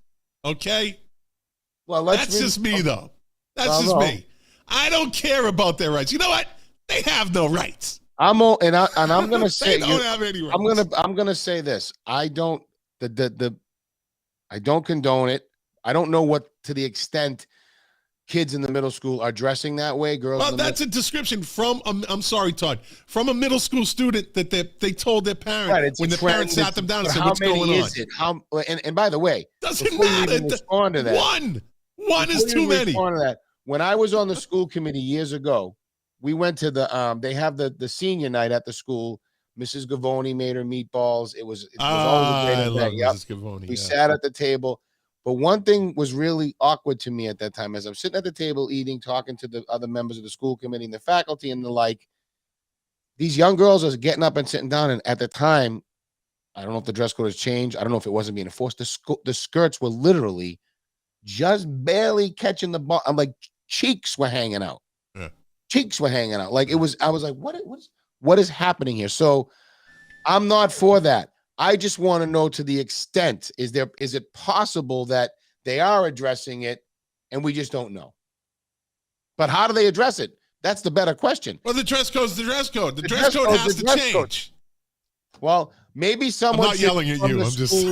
Okay? Well, that's just me, though. That's just me. I don't care about their rights. You know what? They have no rights. I'm going to say they don't have any rights. I'm going to say this. I don't I don't condone it. I don't know what to the extent kids in the middle school are dressing that way. Girls. Well, that's a description from I'm sorry, Todd, from a middle school student that they told their parent when the parents sat them down and said, "What's going on?" And by the way, doesn't matter. Respond to that. One is too many. To that. When I was on the school committee years ago, we went to they have the senior night at the school. Mrs. Gavoni made her meatballs. It was always a great event. Mrs. Gavoni. We sat at the table. But one thing was really awkward to me at that time, as I'm sitting at the table eating, talking to the other members of the school committee and the faculty and the like. These young girls are getting up and sitting down. And at the time, I don't know if the dress code has changed. I don't know if it wasn't being enforced. The skirts were literally just barely catching the ball. I'm like, cheeks were hanging out. Yeah. Cheeks were hanging out. Like I was like, what is happening here? So I'm not for that. I just want to know, to the extent, is it possible that they are addressing it and we just don't know? But how do they address it? That's the better question. Well, the dress code is the dress code. The dress code has to change. Well, maybe someone. I'm not yelling at you. I'm just.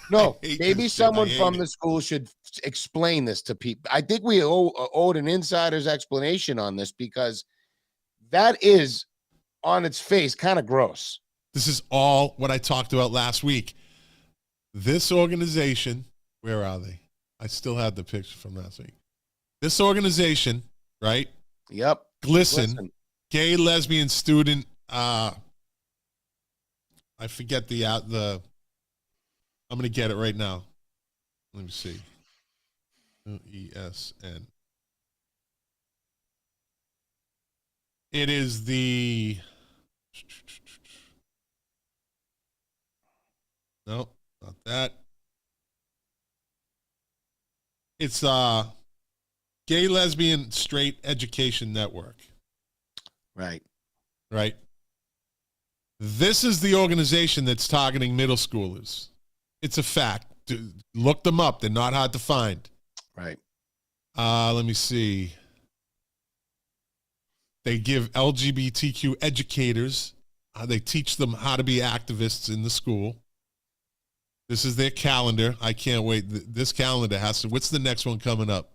No, maybe someone from the school should explain this to people. I think we owed an insider's explanation on this, because that is, on its face, kind of gross. This is all what I talked about last week. This organization, where are they? I still have the picture from last week. This organization, right? Yep. Glisten. Gay, lesbian, student. I forget the. I'm going to get it right now. Let me see. ESN. It is the. No, not that. It's Gay, Lesbian, Straight Education Network. Right. Right. This is the organization that's targeting middle schoolers. It's a fact. Look them up. They're not hard to find. Right. Let me see. They give LGBTQ educators, they teach them how to be activists in the school. This is their calendar. I can't wait. This calendar has to. What's the next one coming up?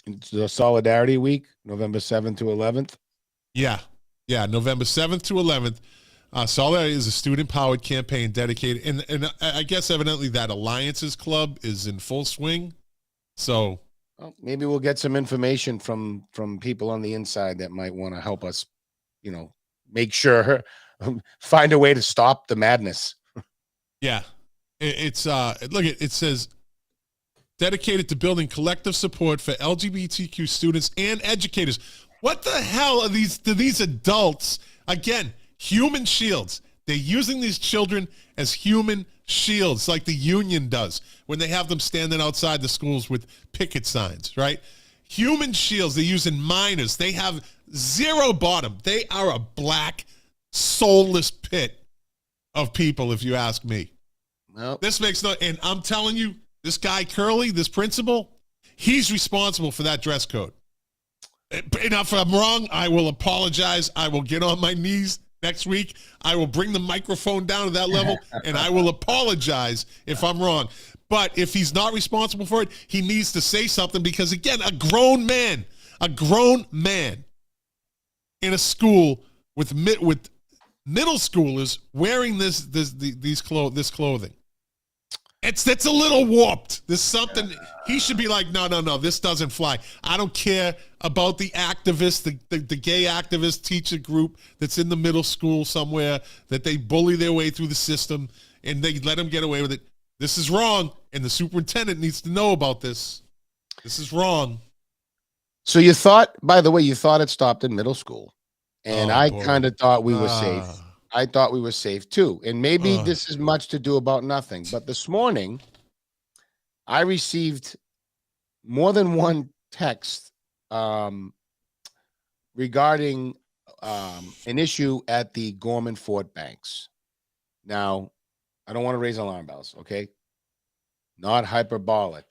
It's the Solidarity Week, November 7th to 11th. Yeah, November 7th to 11th. Solidarity is a student-powered campaign dedicated, and I guess evidently that Alliances Club is in full swing. So maybe we'll get some information from people on the inside that might want to help us, make sure, find a way to stop the madness. Yeah, it's look, it says dedicated to building collective support for LGBTQ students and educators. What the hell are these adults? Again, human shields. They're using these children as human shields, like the union does when they have them standing outside the schools with picket signs, right? Human shields. They're using minors. They have zero bottom. They are a black, soulless pit of people, if you ask me. Nope. This makes no, and I'm telling you, this guy Curley, this principal, he's responsible for that dress code. And if I'm wrong, I will apologize. I will get on my knees next week. I will bring the microphone down to that level, and I will apologize if I'm wrong. But if he's not responsible for it, he needs to say something, because, again, a grown man in a school with middle schoolers wearing this clothing. It's a little warped. There's something he should be like, no, this doesn't fly. I don't care about the activists, the gay activist teacher group that's in the middle school somewhere that they bully their way through the system and they let them get away with it. This is wrong, and the superintendent needs to know about this. This is wrong. So you thought, by the way, you thought it stopped in middle school. And I kind of thought we were safe. I thought we were safe too. And maybe this is much to do about nothing. But this morning, I received more than one text regarding an issue at the Gorman Fort Banks. Now, I don't want to raise alarm bells, okay? Not hyperbolic.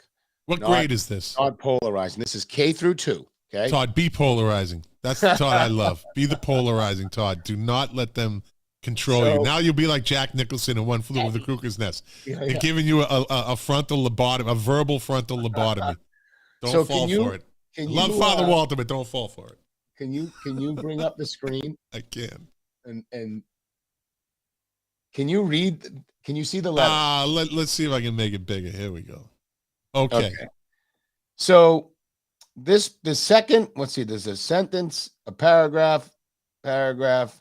What grade is this? Not polarizing. This is K through 2, okay? Todd, be polarizing. That's the Todd I love. Be the polarizing Todd. Do not let them control you. Now you'll be like Jack Nicholson in One Flew Over the Cuckoo's Nest. They're giving you a frontal lobotomy, a verbal frontal lobotomy. Don't fall for it. Love Father Walter, but don't fall for it. Can you bring up the screen? I can. And can you read? Can you see the letter? Let's see if I can make it bigger. Here we go. Okay. So the second, let's see, there's a sentence, a paragraph. The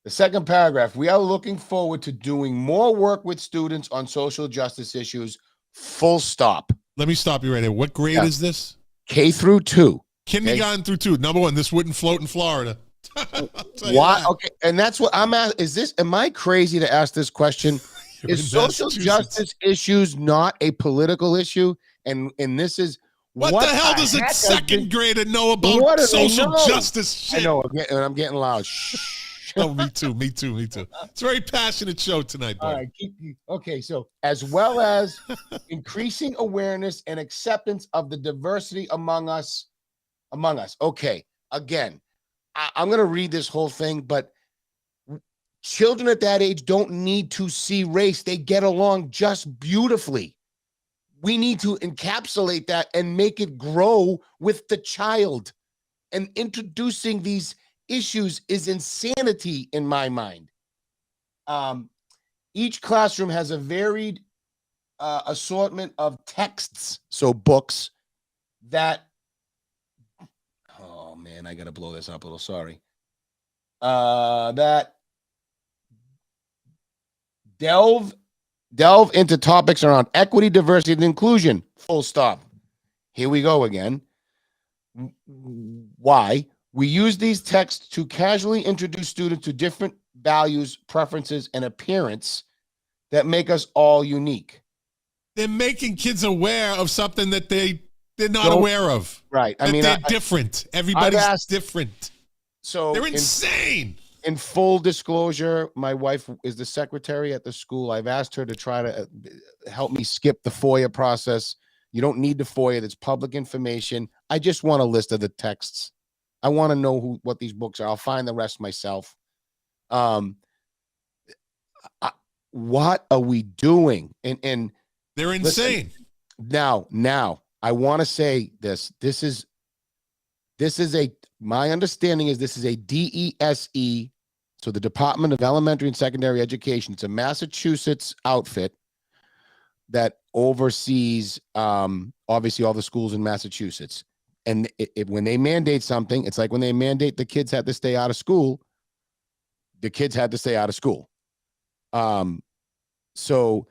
second paragraph, we are looking forward to doing more work with students on social justice issues, full stop. Let me stop you right there. What grade is this? K through 2. Kindergarten through 2. Number one, this wouldn't float in Florida. Why? Okay, and that's what I'm at. Am I crazy to ask this question? Is social justice issues not a political issue? And this is what the hell does a second grader know about social justice shit? I know, and I'm getting loud. Oh, me too. It's a very passionate show tonight, buddy. All right, okay, so as well as increasing awareness and acceptance of the diversity among us. Okay, again, I'm going to read this whole thing, but children at that age don't need to see race. They get along just beautifully. We need to encapsulate that and make it grow with the child. And introducing these issues is insanity in my mind. Each classroom has a varied assortment of texts, so books that, oh man, I got to blow this up a little, sorry. That delve into topics around equity, diversity, and inclusion, full stop. Here we go again. Why? We use these texts to casually introduce students to different values, preferences, and appearance that make us all unique. They're making kids aware of something that they're not aware of. Right. I mean, they're different. Everybody's different. So they're insane. In full disclosure, my wife is the secretary at the school. I've asked her to try to help me skip the FOIA process. You don't need the FOIA. That's public information. I just want a list of the texts. I want to know what these books are. I'll find the rest myself. What are we doing? And they're insane. Listen, now I want to say this. This is my understanding is this is a DESE, so the Department of Elementary and Secondary Education. It's a Massachusetts outfit that oversees obviously all the schools in Massachusetts. And when they mandate something, it's like when they mandate the kids had to stay out of school, the kids had to stay out of school. So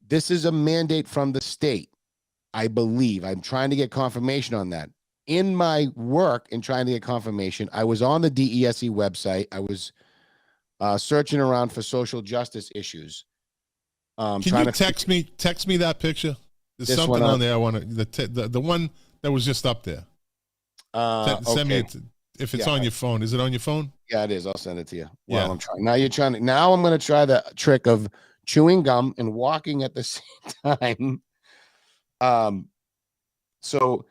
this is a mandate from the state, I believe. I'm trying to get confirmation on that. In my work and trying to get confirmation, I was on the DESE website. I was searching around for social justice issues. Can you text me that picture? There's something on there I want to the one that was just up there. Send me it if it's on your phone. Is it on your phone? Yeah, it is. I'll send it to you. Yeah. I'm trying. Now I'm going to try the trick of chewing gum and walking at the same time. So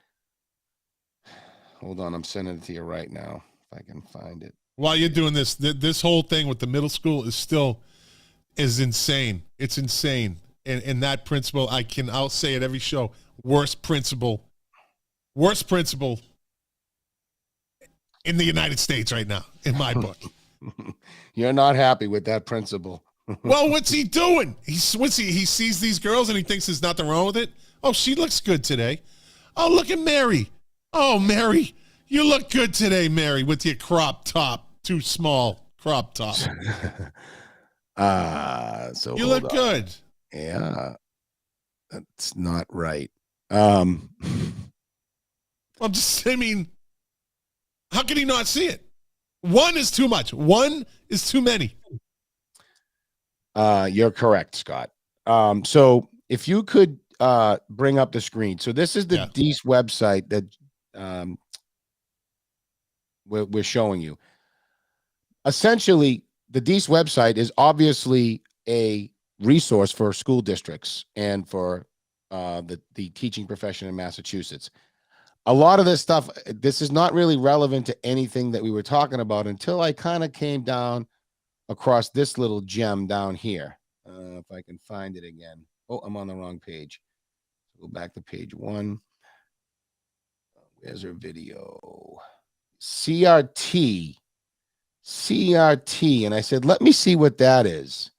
hold on, I'm sending it to you right now if I can find it. While you're doing this, this whole thing with the middle school is insane. It's insane. And that principal, I'll say it every show, worst principal in the United States right now, in my book. You're not happy with that principal. Well, what's he doing? He sees these girls and he thinks there's nothing wrong with it. Oh, she looks good today. Oh, look at Mary. Oh, Mary, you look good today, Mary, with your crop top, too small crop top. So you look good. Yeah, that's not right. I'm just, I mean, how can he not see it? One is too much. One is too many. You're correct, Scott. So if you could bring up the screen. So this is the Yeah. Dees website that um, we're showing you. Essentially, the Dees website is obviously a resource for school districts and for the teaching profession in Massachusetts. A lot of this stuff, this is not really relevant to anything that we were talking about until I kind of came down across this little gem down here. If I can find it again. Oh, I'm on the wrong page. Go back to page 1. Where's our video? CRT. CRT. And I said, let me see what that is.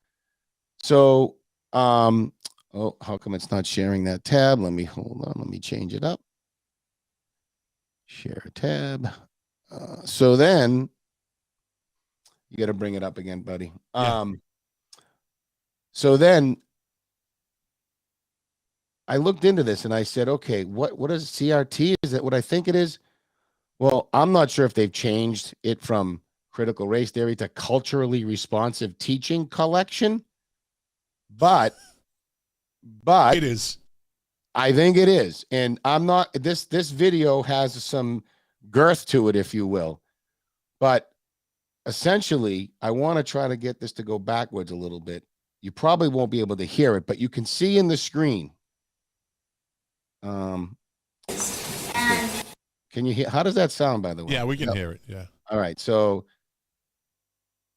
So, oh, how come it's not sharing that tab? Let me hold on. Let me change it up. Share tab. So then you got to bring it up again, buddy. Yeah. So then I looked into this and I said, okay, what is CRT? Is that what I think it is? Well, I'm not sure if they've changed it from critical race theory to culturally responsive teaching collection, but It is. I think it is. And I'm not, this video has some girth to it, if you will. But essentially, I want to try to get this to go backwards a little bit. You probably won't be able to hear it, but you can see in the screen. And can you hear? How does that sound, by the way? Yeah, we can hear it. Yeah. All right. So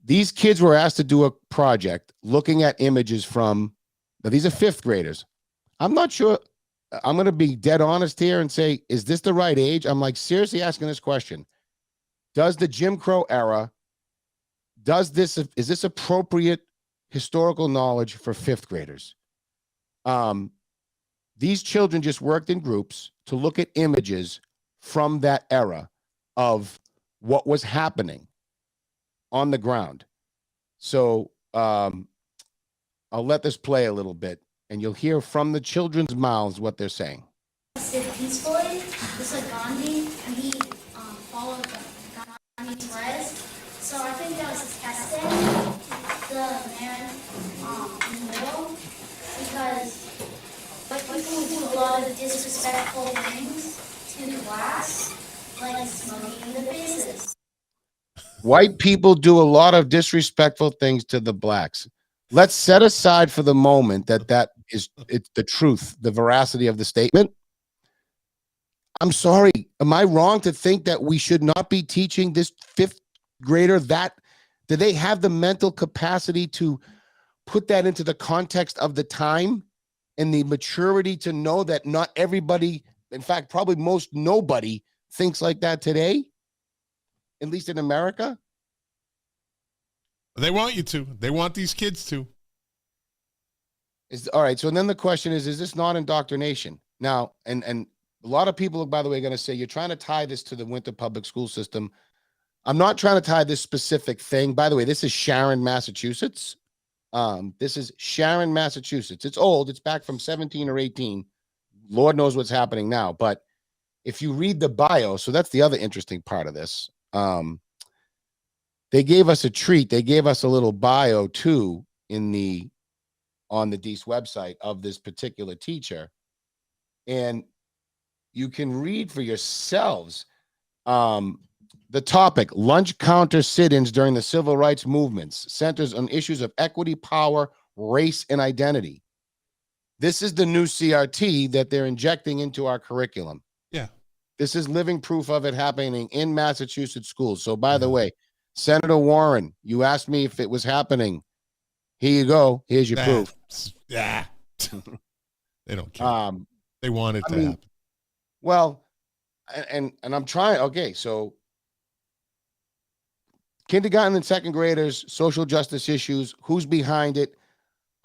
these kids were asked to do a project looking at images from, now these are 5th graders. I'm not sure. I'm going to be dead honest here and say, is this the right age? I'm like seriously asking this question. Does the Jim Crow era, is this appropriate historical knowledge for 5th graders? These children just worked in groups to look at images from that era of what was happening on the ground. So I'll let this play a little bit and you'll hear from the children's mouths what they're saying. Peacefully, just like Gandhi, and he followed Gandhi's ways. So I think that was testing the man in the middle, because like people do a lot of disrespectful things to the blacks, like smoking in the faces. White people do a lot of disrespectful things to the blacks. Let's set aside for the moment that it's the truth, the veracity of the statement. I'm sorry. Am I wrong to think that we should not be teaching this 5th grader that? Do they have the mental capacity to put that into the context of the time and the maturity to know that not everybody, in fact, probably most nobody thinks like that today, at least in America? They want you to. They want these kids to. All right. So then the question is this not indoctrination? Now, and a lot of people, by the way, are going to say you're trying to tie this to the Winter public school system. I'm not trying to tie this specific thing. By the way, this is Sharon, Massachusetts. This is Sharon, Massachusetts. It's old. It's back from 17 or 18. Lord knows what's happening now. But if you read the bio, so that's the other interesting part of this. They gave us a treat. They gave us a little bio too on the Dees website of this particular teacher. And you can read for yourselves the topic: lunch counter sit-ins during the civil rights movements, centers on issues of equity, power, race, and identity. This is the new CRT that they're injecting into our curriculum. Yeah. This is living proof of it happening in Massachusetts schools. So by the way, Senator Warren, you asked me if it was happening. Here you go. Here's your proof. Yeah. They don't care. They want it to happen. Well, and I'm trying. Okay, so kindergarten and 2nd graders, social justice issues, who's behind it?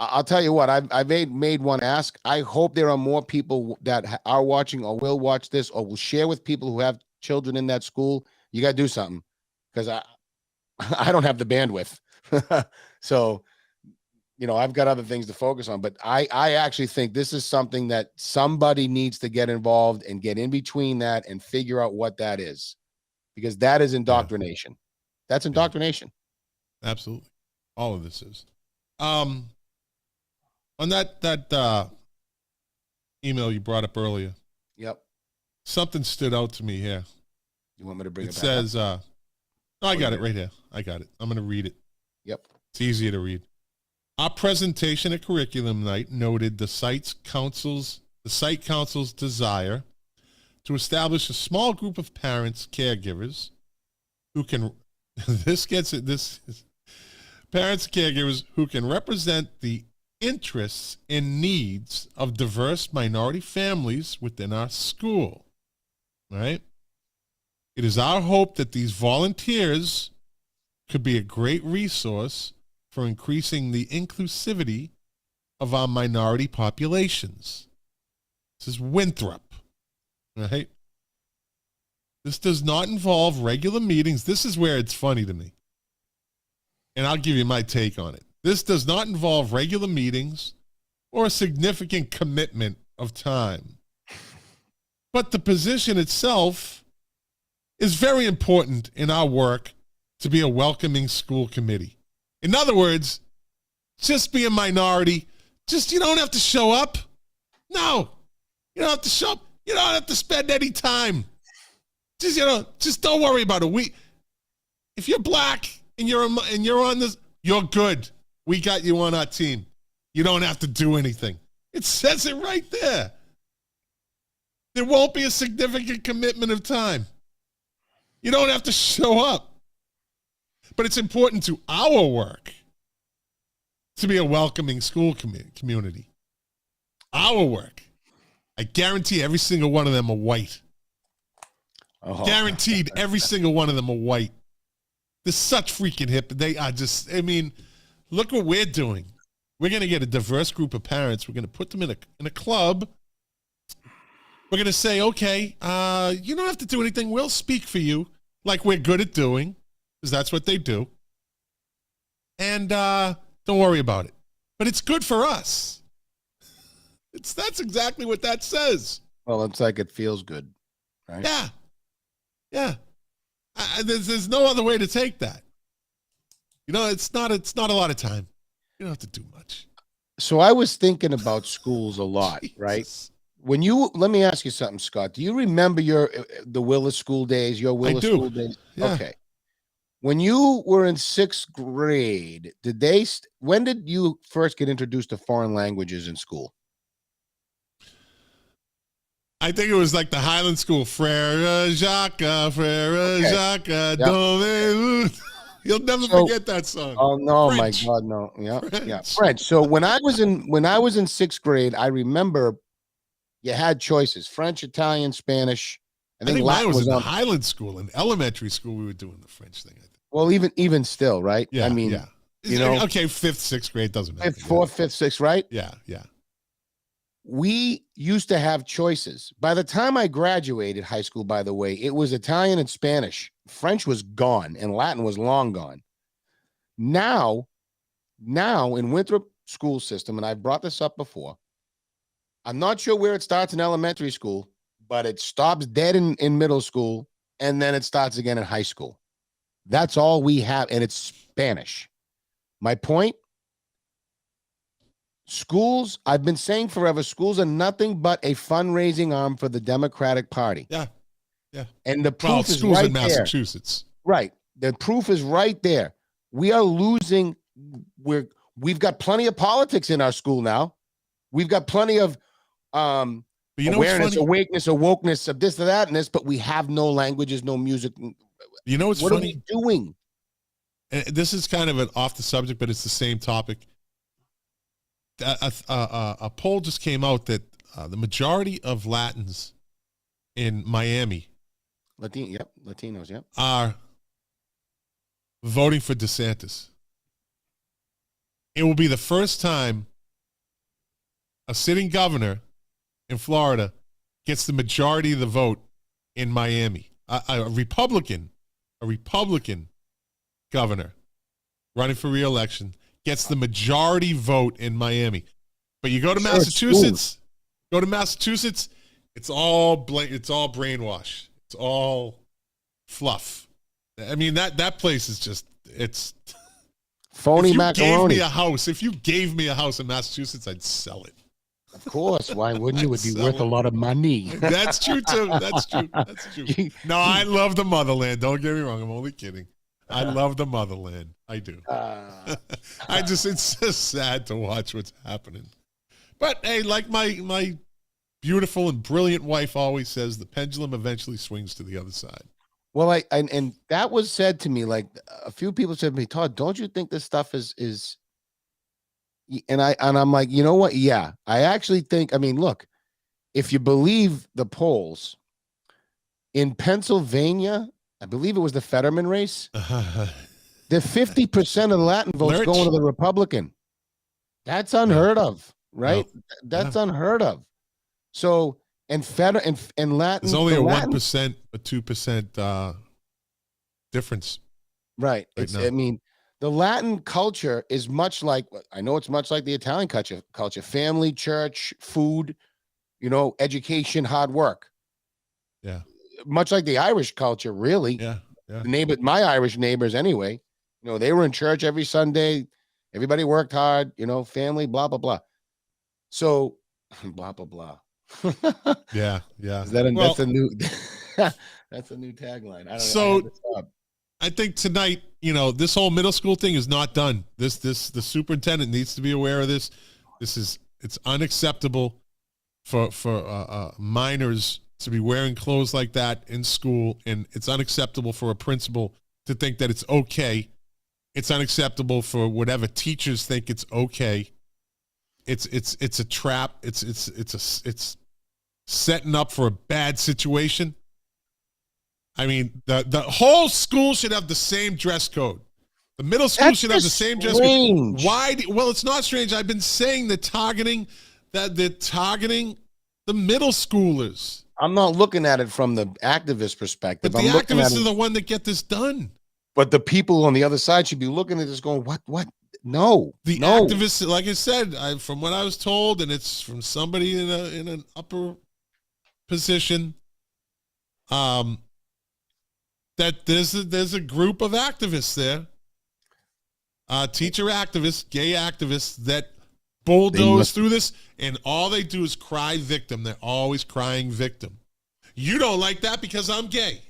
I'll tell you what, I made one ask. I hope there are more people that are watching or will watch this or will share with people who have children in that school. You got to do something, because I don't have the bandwidth. So I've got other things to focus on, but I actually think this is something that somebody needs to get involved and get in between that and figure out what that is, because that is indoctrination. That's indoctrination. Absolutely. All of this is. On that email you brought up earlier. Yep. Something stood out to me here. You want me to bring it It back says, up? no, I got it right here. I got it. I'm going to read it. Yep. It's easier to read. Our presentation at curriculum night noted the site council's desire to establish a small group of parents, caregivers who can parents, caregivers who can represent the interests and needs of diverse minority families within our school. Right? It is our hope that these volunteers could be a great resource for increasing the inclusivity of our minority populations. This is Winthrop, right? This does not involve regular meetings. This is where it's funny to me. And I'll give you my take on it. This does not involve regular meetings or a significant commitment of time. But the position itself is very important in our work to be a welcoming school committee. In other words, just be a minority. You don't have to show up. No, you don't have to show up. You don't have to spend any time. Just don't worry about it. If you're black and you're on this, you're good. We got you on our team. You don't have to do anything. It says it right there. There won't be a significant commitment of time. You don't have to show up. But it's important to our work to be a welcoming school community. Our work. I guarantee every single one of them are white. Oh. Guaranteed every single one of them are white. They're such freaking hip. They are just, look what we're doing. We're going to get a diverse group of parents. We're going to put them in a club. We're going to say, okay, you don't have to do anything. We'll speak for you like we're good at doing, because that's what they do. And don't worry about it. But it's good for us. That's exactly what that says. Well, it's like it feels good, right? Yeah. There's no other way to take that. It's not a lot of time. You don't have to do much. So I was thinking about schools a lot, Jesus. right? Let me ask you something, Scott. Do you remember the Willis school days, your Willis school days? Yeah. Okay. When you were in 6th grade, when did you first get introduced to foreign languages in school? I think it was like the Highland School, Frere Jacques, Jacques, Dove. You'll never forget that song. Oh no, French. my God, no. Yeah, French. yeah, French. So when I was in 6th grade, I remember you had choices: French, Italian, Spanish. I think Latin mine was in on. Highland School. In elementary school, we were doing the French thing, I think. Well, even still, right? Yeah, I mean, yeah. Okay, 5th, 6th grade doesn't matter. 5th, 4th, 5th, 6th, right? Yeah. We used to have choices. By the time I graduated high school, by the way, it was Italian and Spanish. French was gone and Latin was long gone. Now in Winthrop school system, and I've brought this up before, I'm not sure where it starts in elementary school, but it stops dead in middle school, and then it starts again in high school. That's all we have, and it's Spanish. My point, schools, I've been saying forever, schools are nothing but a fundraising arm for the Democratic Party. Yeah. And the proof is schools right in Massachusetts. there. Right. The proof is right there. We are losing. We've got plenty of politics in our school now. We've got plenty of awareness, awakeness, awokeness of this, of that, and this, but we have no languages, no music. You know what's funny? What are we doing? And this is kind of an off the subject, but it's the same topic. A poll just came out that the majority of Latins in Miami Latinos, are voting for DeSantis. It will be the first time a sitting governor in Florida gets the majority of the vote in Miami. A Republican governor running for re-election gets the majority vote in Miami. But you go to Sure, it's Massachusetts, it's all brainwash. It's all fluff. I mean, that place is just, it's phony if you macaroni. If you gave me a house in Massachusetts, I'd sell it. Of course. Why wouldn't you? It would be worth a lot of money. That's true too. That's true. No, I love the motherland. Don't get me wrong. I'm only kidding. I love the motherland. I do. It's just sad to watch what's happening. But hey, like my beautiful and brilliant wife always says, the pendulum eventually swings to the other side. Well, and that was said to me, like a few people said to me, Todd, don't you think this stuff is and I'm like, you know what? Yeah, I actually think, I mean, look, if you believe the polls in Pennsylvania, I believe it was the Fetterman race, the 50% of the Latin votes going to the Republican. That's unheard of, right? No. That's unheard of. So, and Latin, there's only a 1%, a 2% difference. Right. I mean, the Latin culture is much like, I know it's much like the Italian culture, family, church, food, education, hard work. Yeah. Much like the Irish culture, really. Yeah. My Irish neighbors anyway, they were in church every Sunday. Everybody worked hard, family, blah, blah, blah. So, blah, blah, blah. Yeah. That's a new that's a new tagline. I don't know. I think tonight, this whole middle school thing is not done. The superintendent needs to be aware of this. It's unacceptable for minors to be wearing clothes like that in school, and it's unacceptable for a principal to think that it's okay. It's unacceptable for whatever teachers think it's okay. It's a trap. It's setting up for a bad situation. I mean, the whole school should have the same dress code. The middle school should have the same dress code. Why? Well, it's not strange. I've been saying they're targeting the middle schoolers. I'm not looking at it from the activist perspective. But the activists are the one that get this done. But the people on the other side should be looking at this going, what? No. Activists, like I said, from what I was told, and it's from somebody in an upper position, that there's a group of activists there, teacher activists, gay activists that bulldoze through this, and all they do is cry victim. They're always crying victim. You don't like that because I'm gay.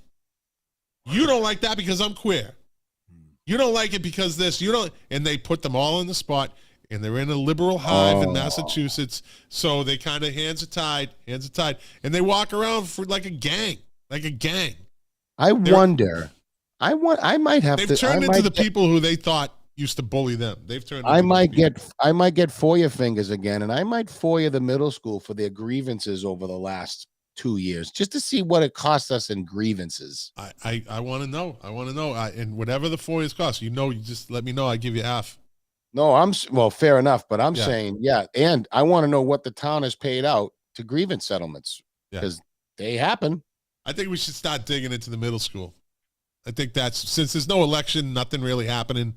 You don't like that because I'm queer. You don't like it because this. You don't, and they put them all on the spot. And they're in a liberal hive in Massachusetts, so they kind of hands are tied, and they walk around for like a gang. I might have to. They've turned into the people who they thought used to bully them. They've turned. I might get FOIA fingers again, and I might FOIA the middle school for their grievances over the last 2 years, just to see what it cost us in grievances. I want to know. And whatever the FOIAs cost, you just let me know. I give you half. No, fair enough, but I'm saying, and I want to know what the town has paid out to grievance settlements, because they happen. I think we should start digging into the middle school. I think since there's no election, nothing really happening,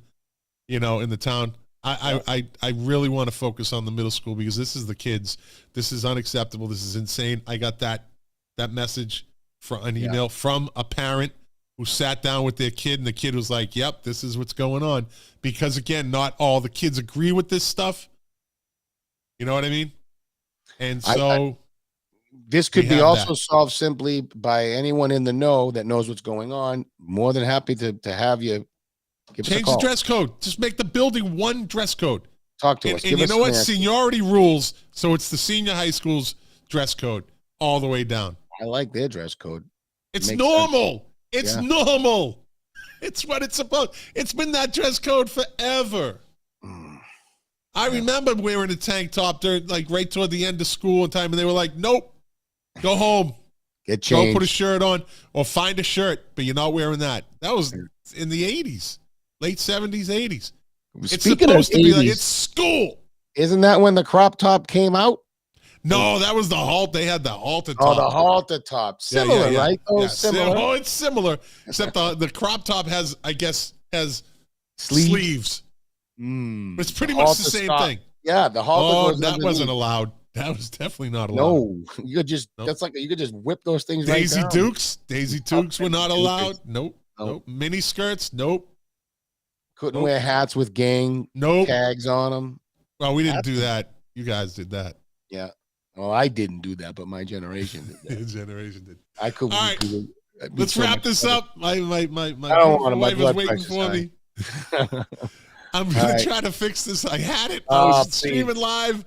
in the town. I really want to focus on the middle school, because this is the kids. This is unacceptable. This is insane. I got that message from an email from a parent who sat down with their kid, and the kid was like, yep, this is what's going on. Because, again, not all the kids agree with this stuff. You know what I mean? And so this could be also solved simply by anyone in the know that knows what's going on. More than happy to have you give change the dress code. Just make the building one dress code. Talk to us. And you know what? Seniority rules, so it's the senior high school's dress code all the way down. I like their dress code. It's normal. Sense. It's normal. It's what it's supposed. It's been that dress code forever. I remember wearing a tank top there, like right toward the end of school time, and they were like, "Nope, go home, get changed, go put a shirt on, or find a shirt, but you're not wearing that." That was in the '80s, late '70s, '80s. It's supposed to be like it's school. Isn't that when the crop top came out? No, that was the halt. They had the halter top. Oh, the halter top. Similar, right? Similar. Oh, it's similar. Except the crop top has, I guess, sleeves. It's pretty much the same thing. Yeah, the halter Oh, goes that underneath. wasn't allowed. That was definitely not allowed. No, you could just Nope. that's like you could just whip those things Daisy right down. Daisy Dukes were not allowed. Nope. Nope. Mini skirts. Nope. Couldn't wear hats with gang tags on them. Well, we didn't do that. You guys did that. Yeah. Well, I didn't do that, but my generation did that. Your generation did. I could. All right. Let's wrap this up. My wife is waiting for me. I'm gonna try to fix this. I had it. I was streaming live.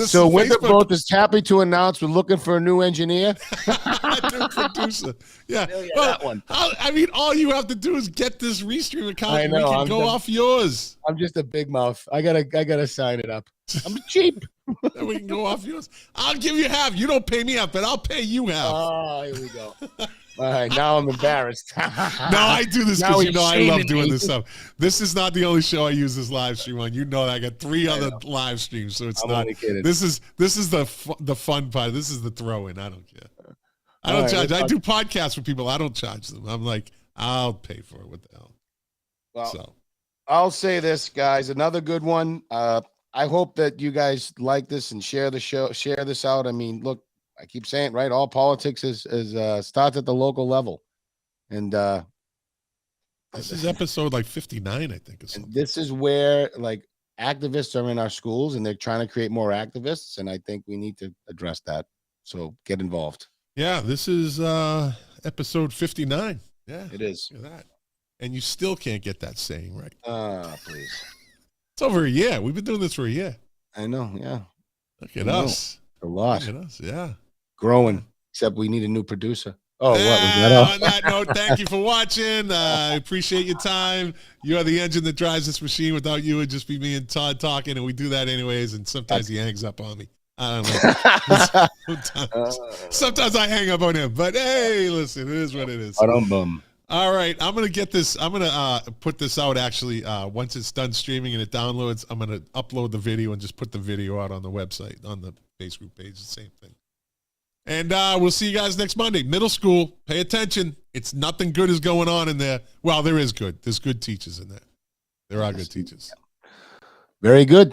So Winter Both is happy to announce we're looking for a new engineer. New producer. Yeah. That one. I mean, all you have to do is get this Restream account. I know, and we can go off yours. I'm just a big mouth. I gotta sign it up. I'm cheap. Then we can go off yours. I'll give you half. You don't pay me half, but I'll pay you half. Oh, here we go. All right, now I'm embarrassed. No, I do this because you know I love doing this stuff. This is not the only show I use this live stream on. You know I got 3 other live streams, so it's not. This is the fun part. This is the throw in. I don't care. I don't charge. I do podcasts with people. I don't charge them. I'm like, I'll pay for it. What the hell? Well, I'll say this, guys. Another good one. I hope that you guys like this and share the show. Share this out. I mean, look. I keep saying, right? All politics is starts at the local level, and this is episode like 59, I think. Or something. And this is where like activists are in our schools, and they're trying to create more activists, and I think we need to address that. So get involved. Yeah, this is episode 59. Yeah, it is. Look at that, and you still can't get that saying right. Please. It's over a year. We've been doing this for a year. I know. Yeah. Look at us. A lot. Look at us. Yeah. Growing, except we need a new producer. Oh, what was that? On that note, thank you for watching. I appreciate your time. You are the engine that drives this machine. Without you, it'd just be me and Todd talking, and we do that anyways. And sometimes he hangs up on me. I don't know. Sometimes I hang up on him. But hey, listen, it is what it is. All right, I'm gonna get this. I'm gonna put this out actually. Once it's done streaming and it downloads, I'm gonna upload the video and just put the video out on the website, on the Facebook page. The same thing. And we'll see you guys next Monday. Middle school, pay attention. It's nothing good is going on in there. Well, there is good. There's good teachers in there. There are good teachers. Very good.